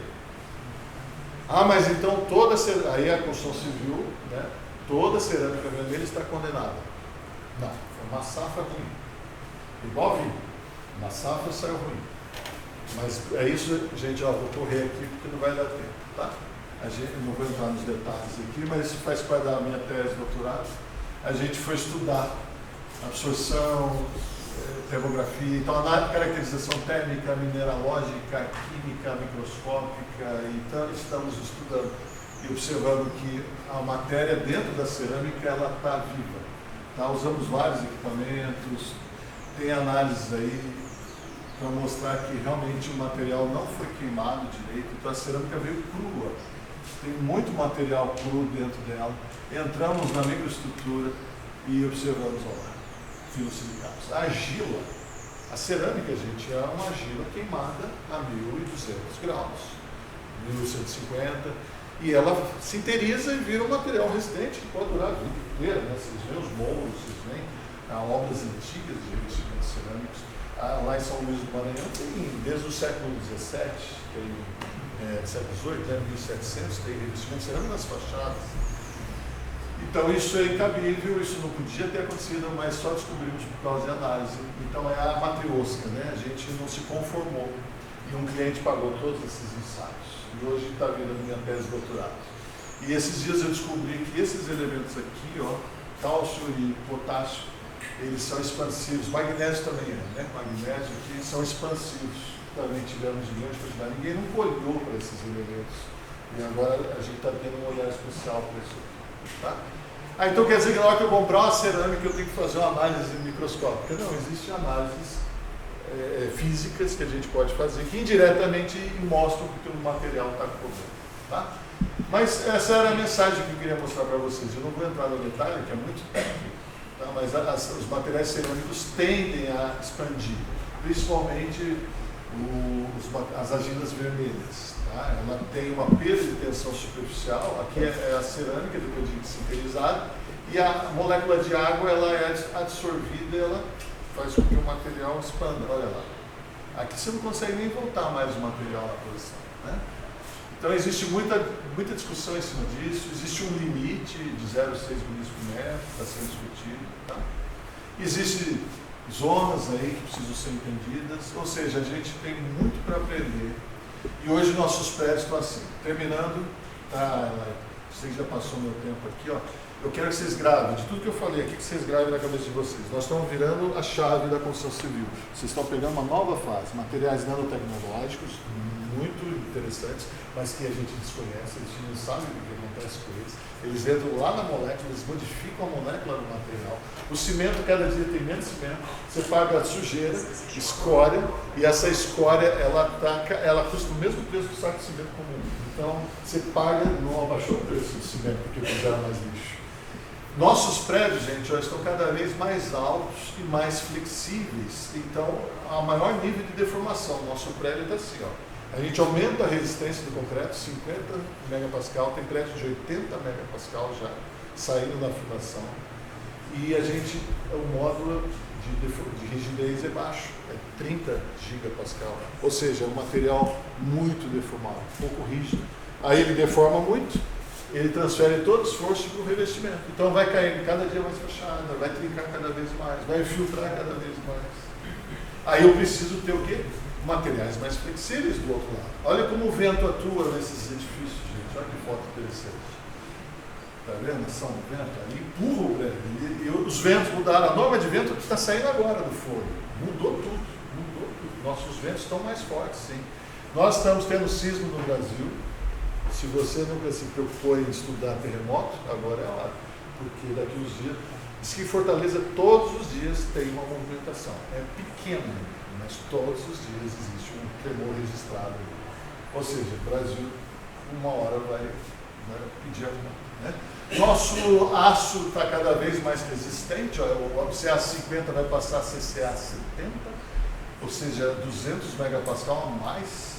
Ah, mas então toda aí a construção civil, né, toda cerâmica vermelha está condenada. Não, foi uma safra ruim. Igual vinho, uma safra saiu ruim. Mas é isso, gente, ó, vou correr aqui porque não vai dar tempo, tá? A gente, não vou entrar nos detalhes aqui, mas isso faz parte da minha tese de doutorado. A gente foi estudar absorção, termografia, então a caracterização térmica, mineralógica, química, microscópica, então estamos estudando e observando que a matéria dentro da cerâmica ela está viva. Tá? Usamos vários equipamentos, tem análises aí para mostrar que realmente o material não foi queimado direito, então a cerâmica veio crua. tem muito material cru dentro dela. Entramos na microestrutura e observamos lá, filosilicatos. A argila, a cerâmica, gente, é uma argila queimada a 1200 graus, 1150, e ela sinteriza e vira um material resistente que pode durar a vida inteira, né? Vocês veem os moldes, vocês veem obras antigas de revestimentos cerâmicos. Lá em São Luís do Maranhão tem, desde o século XVII, tem século XVIII, né, 1700, tem revestimento cerâmico nas fachadas. Então isso é incabível, isso não podia ter acontecido, mas só descobrimos por causa de análise. Então é a matriosca, né? A gente não se conformou e um cliente pagou todos esses ensaios. E hoje está vindo a minha tese de doutorado. E esses dias eu descobri que esses elementos aqui, ó, cálcio e potássio, eles são expansivos. Magnésio também é, né? Magnésio aqui são expansivos. Também tivemos de grande quantidade. Ninguém nunca olhou para esses elementos. E agora a gente está tendo um olhar especial para isso. Tá? Então quer dizer que na hora que eu comprar uma cerâmica eu tenho que fazer uma análise microscópica? Não, existem análises físicas que a gente pode fazer que indiretamente mostram o que o material está cobrando. Tá? Mas essa era a mensagem que eu queria mostrar para vocês. Eu não vou entrar no detalhe, que é muito técnico, tá? Mas os materiais cerâmicos tendem a expandir, principalmente as argilas vermelhas. Tá? Ela tem uma perda de tensão superficial, aqui é a cerâmica depois de sinterizada, e a molécula de água ela é absorvida, ela faz com que o material expanda, olha lá. Aqui você não consegue nem voltar mais o material na posição. Né? Então existe muita discussão em cima disso, existe um limite de 0,6 milímetros por metro, está sendo discutido. Tá? Existem zonas aí que precisam ser entendidas, ou seja, a gente tem muito para aprender. E hoje nossos prédios estão assim, terminando, tá, você já passou meu tempo aqui, ó. Eu quero que vocês gravem, de tudo que eu falei aqui, que vocês gravem na cabeça de vocês. Nós estamos virando a chave da construção civil. Vocês estão pegando uma nova fase, materiais nanotecnológicos, muito interessantes, mas que a gente desconhece, a gente não sabe o que acontece com eles. Eles entram lá na molécula, eles modificam a molécula do material. O cimento, cada dia tem menos cimento. Você paga a sujeira, escória, e essa escória, ela custa o mesmo preço do saco de cimento comum. Então, você paga, não abaixou o preço do cimento porque fizeram mais lixo. Nossos prédios, gente, já estão cada vez mais altos e mais flexíveis. Então, há maior nível de deformação. Nosso prédio está assim, ó. A gente aumenta a resistência do concreto, 50 megapascal, tem prédio de 80 megapascal já saindo da fundação. E a gente, o módulo de rigidez é baixo, é 30 gigapascal. Ou seja, é um material muito deformado, pouco rígido. Aí ele deforma muito, ele transfere todo o esforço para o revestimento. Então vai cair cada dia mais fachada, vai trincar cada vez mais, vai filtrar cada vez mais. Aí eu preciso ter o quê? Materiais mais flexíveis do outro lado. Olha como o vento atua nesses edifícios, gente. Olha que foto interessante. Está vendo a ação do vento? Ele empurra o prédio. E os ventos mudaram. A norma de vento está saindo agora do forno. Mudou tudo. Mudou tudo. Nossos ventos estão mais fortes, sim. Nós estamos tendo sismo no Brasil. Se você nunca se preocupou em estudar terremoto, agora é a hora. Porque daqui uns dias... Diz que em Fortaleza todos os dias tem uma movimentação. É pequeno, mas todos os dias existe um tremor registrado. Ou seja, o Brasil, uma hora vai pedir ajuda. Né? Nosso aço está cada vez mais resistente. Ó, o CA 50 vai passar a CCA 70, ou seja, 200 megapascal a mais,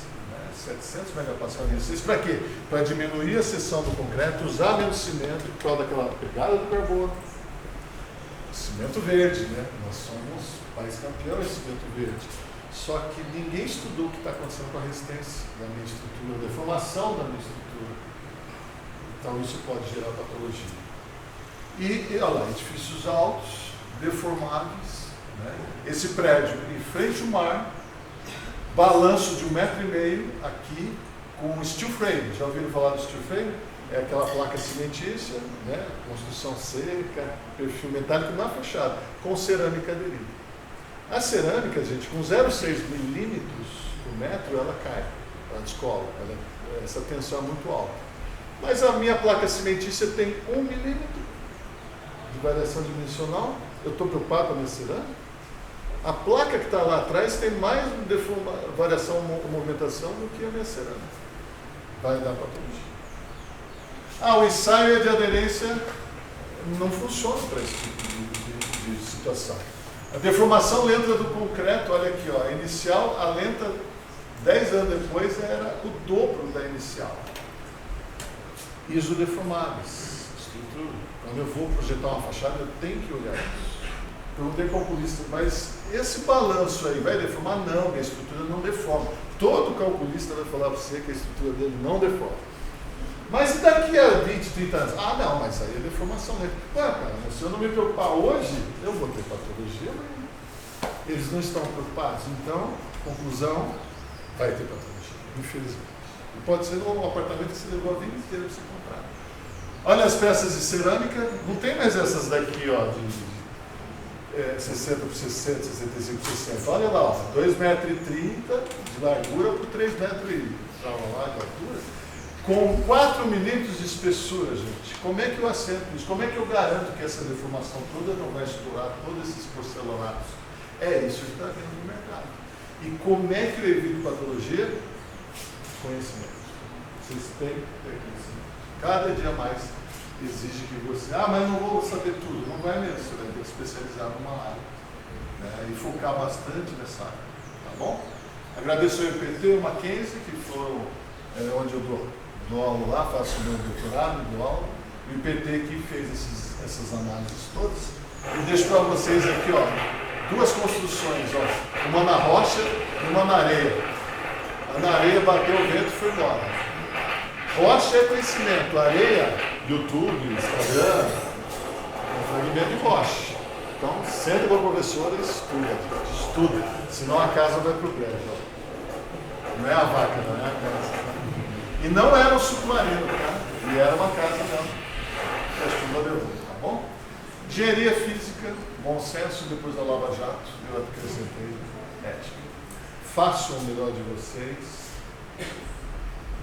700 megapascal de resistência. Para quê? Para diminuir a seção do concreto, usar menos cimento por causa daquela pegada do carbono. Cimento verde, né? Nós somos país campeão em cimento verde. Só que ninguém estudou o que está acontecendo com a resistência da minha estrutura, a deformação da minha estrutura. Então isso pode gerar patologia. E olha lá, edifícios altos, deformáveis. Né? Esse prédio em frente ao mar, balanço de 1,5 metro aqui, com steel frame. Já ouviram falar do steel frame? É aquela placa cimentícia, né? Construção seca, perfil metálico na fachada, com cerâmica aderida. A cerâmica, gente, com 0,6 milímetros por metro, ela cai, ela descola, essa tensão é muito alta. Mas a minha placa cimentícia tem 1 milímetro de variação dimensional, eu estou preocupado com a minha cerâmica. A placa que está lá atrás tem mais variação ou movimentação do que a minha cerâmica. Vai dar patologia. O ensaio de aderência não funciona para esse tipo de situação. A deformação lenta do concreto, olha aqui, ó, a inicial, a lenta, 10 anos depois, era o dobro da inicial. Isodeformáveis, estrutura. Quando eu vou projetar uma fachada, eu tenho que olhar isso. Perguntei para o calculista, mas esse balanço aí vai deformar? Não, a estrutura não deforma. Todo calculista vai falar para você que a estrutura dele não deforma. Mas e daqui a 20, 30 anos? Não, mas aí é deformação lenta. Cara, se eu não me preocupar hoje, eu vou ter patologia, mas eles não estão preocupados. Então, conclusão, vai ter patologia, infelizmente. E pode ser um apartamento que você levou a vida inteira para você comprar. Olha as peças de cerâmica, não tem mais essas daqui, ó, de 60 por 60, 65 por 60. Olha lá, ó, 2,30 metros de largura por 3 metros de altura, com 4 milímetros de espessura, gente. Como é que eu assento isso? Como é que eu garanto que essa deformação toda não vai estourar todos esses porcelanatos? É isso que está vendo no mercado. E como é que eu evito patologia? Conhecimento. Vocês têm que ter conhecimento. Cada dia mais exige que você... mas não vou saber tudo. Não vai mesmo. Você vai ter que especializar numa área, né? E focar bastante nessa área. Tá bom? Agradeço ao IPT e ao Mackenzie, que foram onde eu dou aula lá, faço o meu doutorado, dou aula. O IPT que fez essas análises todas. E deixo para vocês aqui, ó, 2 construções, ó, uma na rocha e uma na areia. A na areia bateu o vento e foi embora. Rocha é conhecimento, areia, YouTube, Instagram, é um fragmento de rocha. Então, senta com a professora e estuda, senão a casa vai para o prédio. Não é a vaca, não é a casa. E não era um submarino, tá? E era uma casa mesmo. A chuva deu, tá bom? Engenharia física, bom senso, depois da Lava Jato, eu acrescentei ética. Façam o melhor de vocês.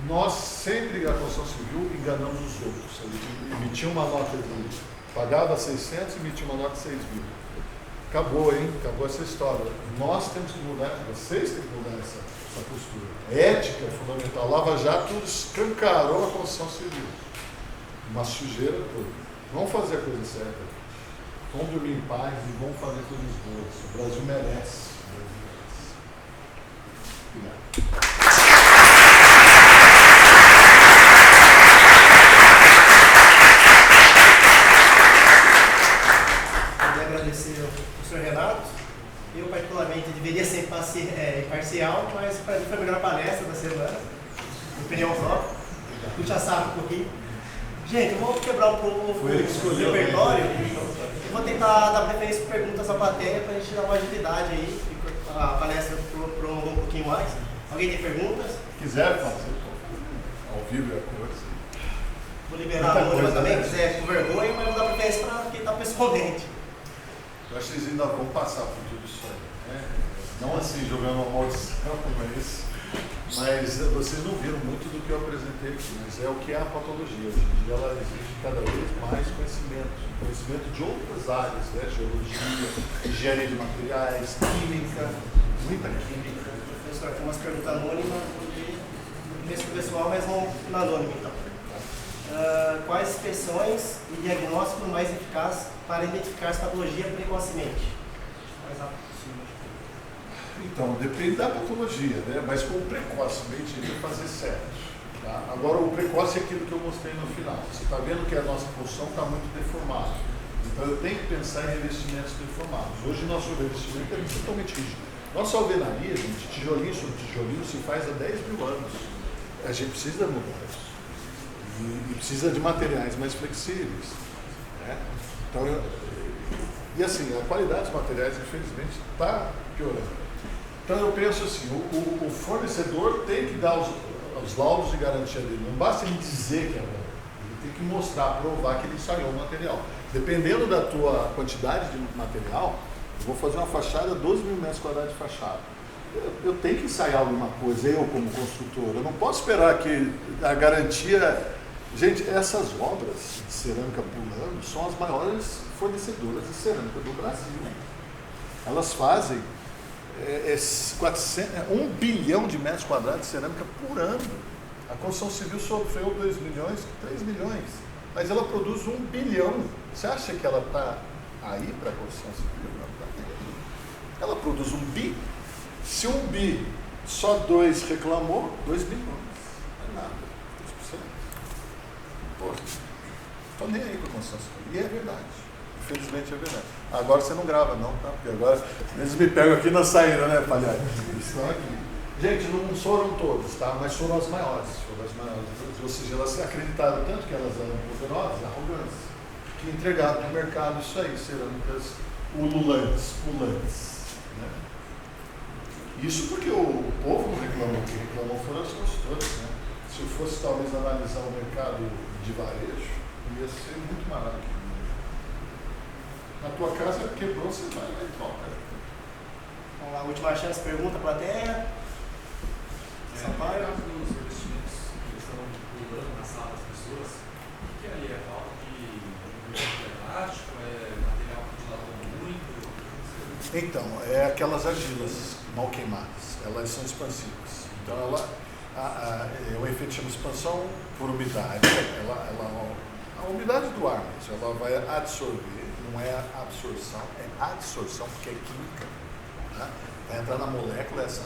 Nós sempre, a construção civil, enganamos os outros. A gente emitia uma nota de... pagava 600 e emitia uma nota de 6 mil. Acabou, hein? Acabou essa história. Nós temos que mudar, vocês têm que mudar essa postura. Ética é fundamental. Lava Jato escancarou a construção civil. Uma sujeira toda. Vamos fazer a coisa certa. Vamos dormir em paz e vamos fazer coisas boas. O Brasil merece. Obrigado. Queria agradecer ao professor Renato. Eu, particularmente, deveria ser imparcial, mas para mim foi a melhor palestra da semana, opinião própria. Puxa saco um pouquinho. Gente, eu vou quebrar um pouco o repertório. Eu vou tentar dar preferência para perguntas à plateia para a gente dar uma agilidade aí. A palestra prolongou um pouquinho mais. Alguém tem perguntas? Se quiser, fazer ao vivo é a conversa. Vou liberar a Mônica também, quiser com vergonha, mas vou dar preferência para quem está pessoalmente. Eu acho que vocês ainda vão passar por tudo isso aí, né? Não assim jogando uma maldição, mas vocês não viram muito do que eu apresentei aqui, mas é o que é a patologia. Hoje em dia ela exige cada vez mais conhecimento de outras áreas, né? Geologia, engenharia de materiais, química, muita química. Professor, tem umas perguntas anônimas, nesse pessoal, mas vão na anônima então. Quais inspeções e diagnóstico mais eficaz para identificar essa patologia precocemente? Mais rápido possível. Então, depende da patologia, né? Mas com precocemente ele vai fazer certo. Tá? Agora, o precoce é aquilo que eu mostrei no final. Você está vendo que a nossa construção está muito deformada. Então, eu tenho que pensar em revestimentos deformados. Hoje, nosso revestimento é totalmente rígido. Nossa alvenaria, gente, tijolinho sobre tijolinho, se faz há 10 mil anos. A gente precisa mudar isso. E precisa de materiais mais flexíveis. Né? Então, e assim, a qualidade dos materiais, infelizmente, está piorando. Então, eu penso assim, o fornecedor tem que dar os laudos de garantia dele. Não basta ele dizer que é bom. Ele tem que mostrar, provar que ele ensaiou o material. Dependendo da tua quantidade de material, eu vou fazer uma fachada, 12 mil metros quadrados de fachada. Eu tenho que ensaiar alguma coisa, eu como construtor. Eu não posso esperar que a garantia... Gente, essas obras de cerâmica pulando são as maiores fornecedoras de cerâmica do Brasil. Elas fazem 1 bilhão de metros quadrados de cerâmica por ano. A construção civil sofreu 2 milhões, 3 milhões, mas ela produz 1 bilhão. Você acha que ela está aí para a construção civil? Não está aí. Ela produz 1 bi. Se 1 bi, só 2 reclamou, 2 bilhões. Não é nada, 2%. Pô, estou nem aí com a construção civil. E é verdade. Infelizmente é verdade. Agora você não grava não, tá? Porque agora eles me pegam aqui na saída, né, palhaço? Estão aqui. Gente, não foram todas, tá? Mas foram as maiores. Foram as maiores. Ou seja, elas acreditaram tanto que elas eram poderosas, arrogantes, que entregaram no mercado isso aí, cerâmicas ululantes, né? Isso porque o povo não reclamou, quem reclamou foram as consultoras, né? Se eu fosse talvez analisar o mercado de varejo, ia ser muito maravilhoso. Na tua casa quebrou, você vai lá e troca. Vamos lá, última chance, pergunta, plateia. Sampaio. No caso dos revestimentos que estão pulando na sala das pessoas, o que ali é falta de plástico, é material que dilatou muito? Então, é aquelas argilas mal queimadas, elas são expansivas. Então, é um efeito que chama expansão por umidade. A umidade do ar, ela vai absorver, não é absorção, é adsorção, porque é química. Tá? Vai entrar na molécula, essa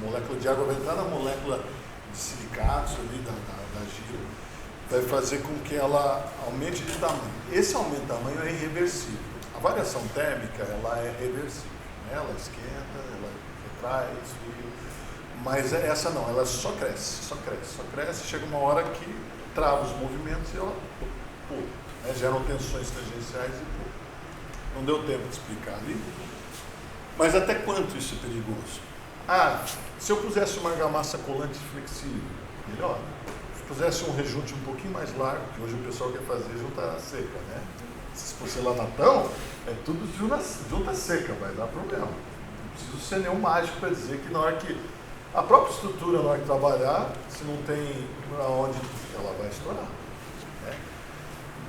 molécula de água vai entrar na molécula de silicatos ali da argila, vai fazer com que ela aumente de tamanho. Esse aumento de tamanho é irreversível. A variação térmica, ela é reversível. Ela esquenta, ela retrai, esfria. Mas essa não, ela só cresce. Chega uma hora que trava os movimentos e ela pula. Né? Geram tensões tangenciais e pula. Não deu tempo de explicar ali. Mas até quanto isso é perigoso? Se eu pusesse uma argamassa colante flexível, melhor. Se pusesse um rejunte um pouquinho mais largo, que hoje o pessoal quer fazer junta seca, né? Se porcelanatão, é tudo junta seca, vai dar problema. Não preciso ser nenhum mágico para dizer que na hora que a própria estrutura, na hora que trabalhar, se não tem aonde, ela vai estourar. Né?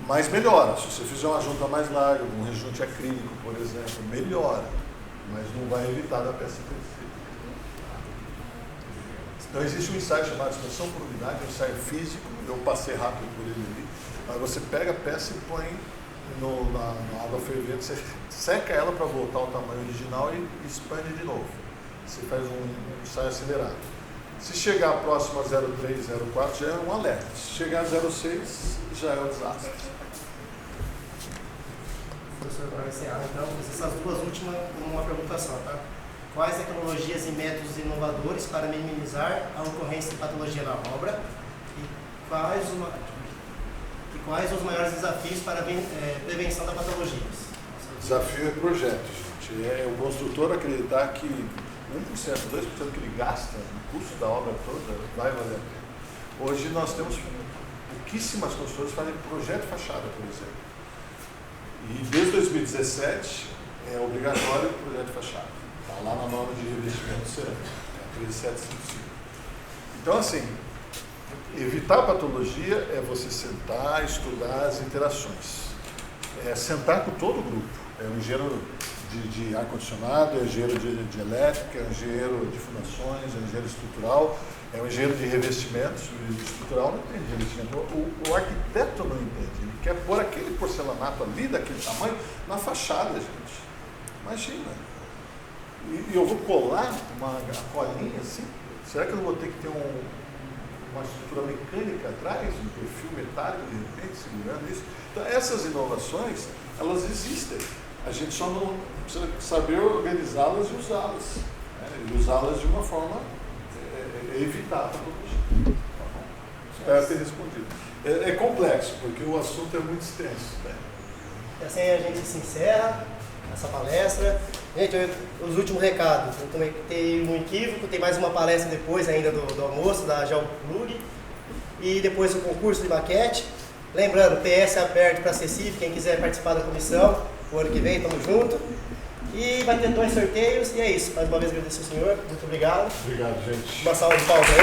Mas melhora. Se você fizer uma junta mais larga, um rejunte acrílico, por exemplo, melhora. Mas não vai evitar da peça crescer. Então existe um ensaio chamado expansão por umidade, um ensaio físico, eu passei rápido por ele ali, mas você pega a peça e põe na água fervente, você seca ela para voltar ao tamanho original e expande de novo. Você faz um ensaio acelerado. Se chegar próximo a 0,3, 0,4 já é um alerta. Se chegar a 0,6 já é um desastre. Professor, para encerrar, então, essas duas últimas, uma pergunta só, tá? Quais tecnologias e métodos inovadores para minimizar a ocorrência de patologia na obra e quais os maiores desafios para a prevenção da patologia? Desafio é projeto, gente. É o construtor acreditar que 1%, 2% que ele gasta no custo da obra toda vai valer a pena. Hoje nós temos pouquíssimas construtoras que fazem projeto de fachada, por exemplo. E desde 2017 é obrigatório o projeto de fachada. Está lá na norma de revestimento cerâmico, 13755. Então, assim, evitar a patologia é você sentar, estudar as interações. É sentar com todo o grupo. É um engenheiro de ar-condicionado, é um engenheiro de elétrica, é um engenheiro de fundações, é um engenheiro estrutural, é um engenheiro de revestimentos. O estrutural não entende de revestimento. O arquiteto não entende. Ele quer pôr aquele porcelanato ali, daquele tamanho, na fachada, gente. Imagina. E eu vou colar uma colinha assim? Será que eu não vou ter que ter uma estrutura mecânica atrás, um perfil metálico, de repente, segurando isso? Então, essas inovações, elas existem. A gente só não precisa saber organizá-las e usá-las. Né? E usá-las de uma forma evitar a patologia. Tá bom? Espero ter respondido. É complexo, porque o assunto é muito extenso. Né? E assim a gente se encerra essa palestra. Gente, os últimos recados. Eu comentei um equívoco, tem mais uma palestra depois ainda do almoço, da Geoplug. E depois o concurso de maquete. Lembrando, PS aberto para acessível, quem quiser participar da comissão, o ano que vem, tamo junto. E vai ter 2 sorteios, e é isso. Mais uma vez agradeço ao senhor, muito obrigado. Obrigado, gente. Uma salva de palmas aí.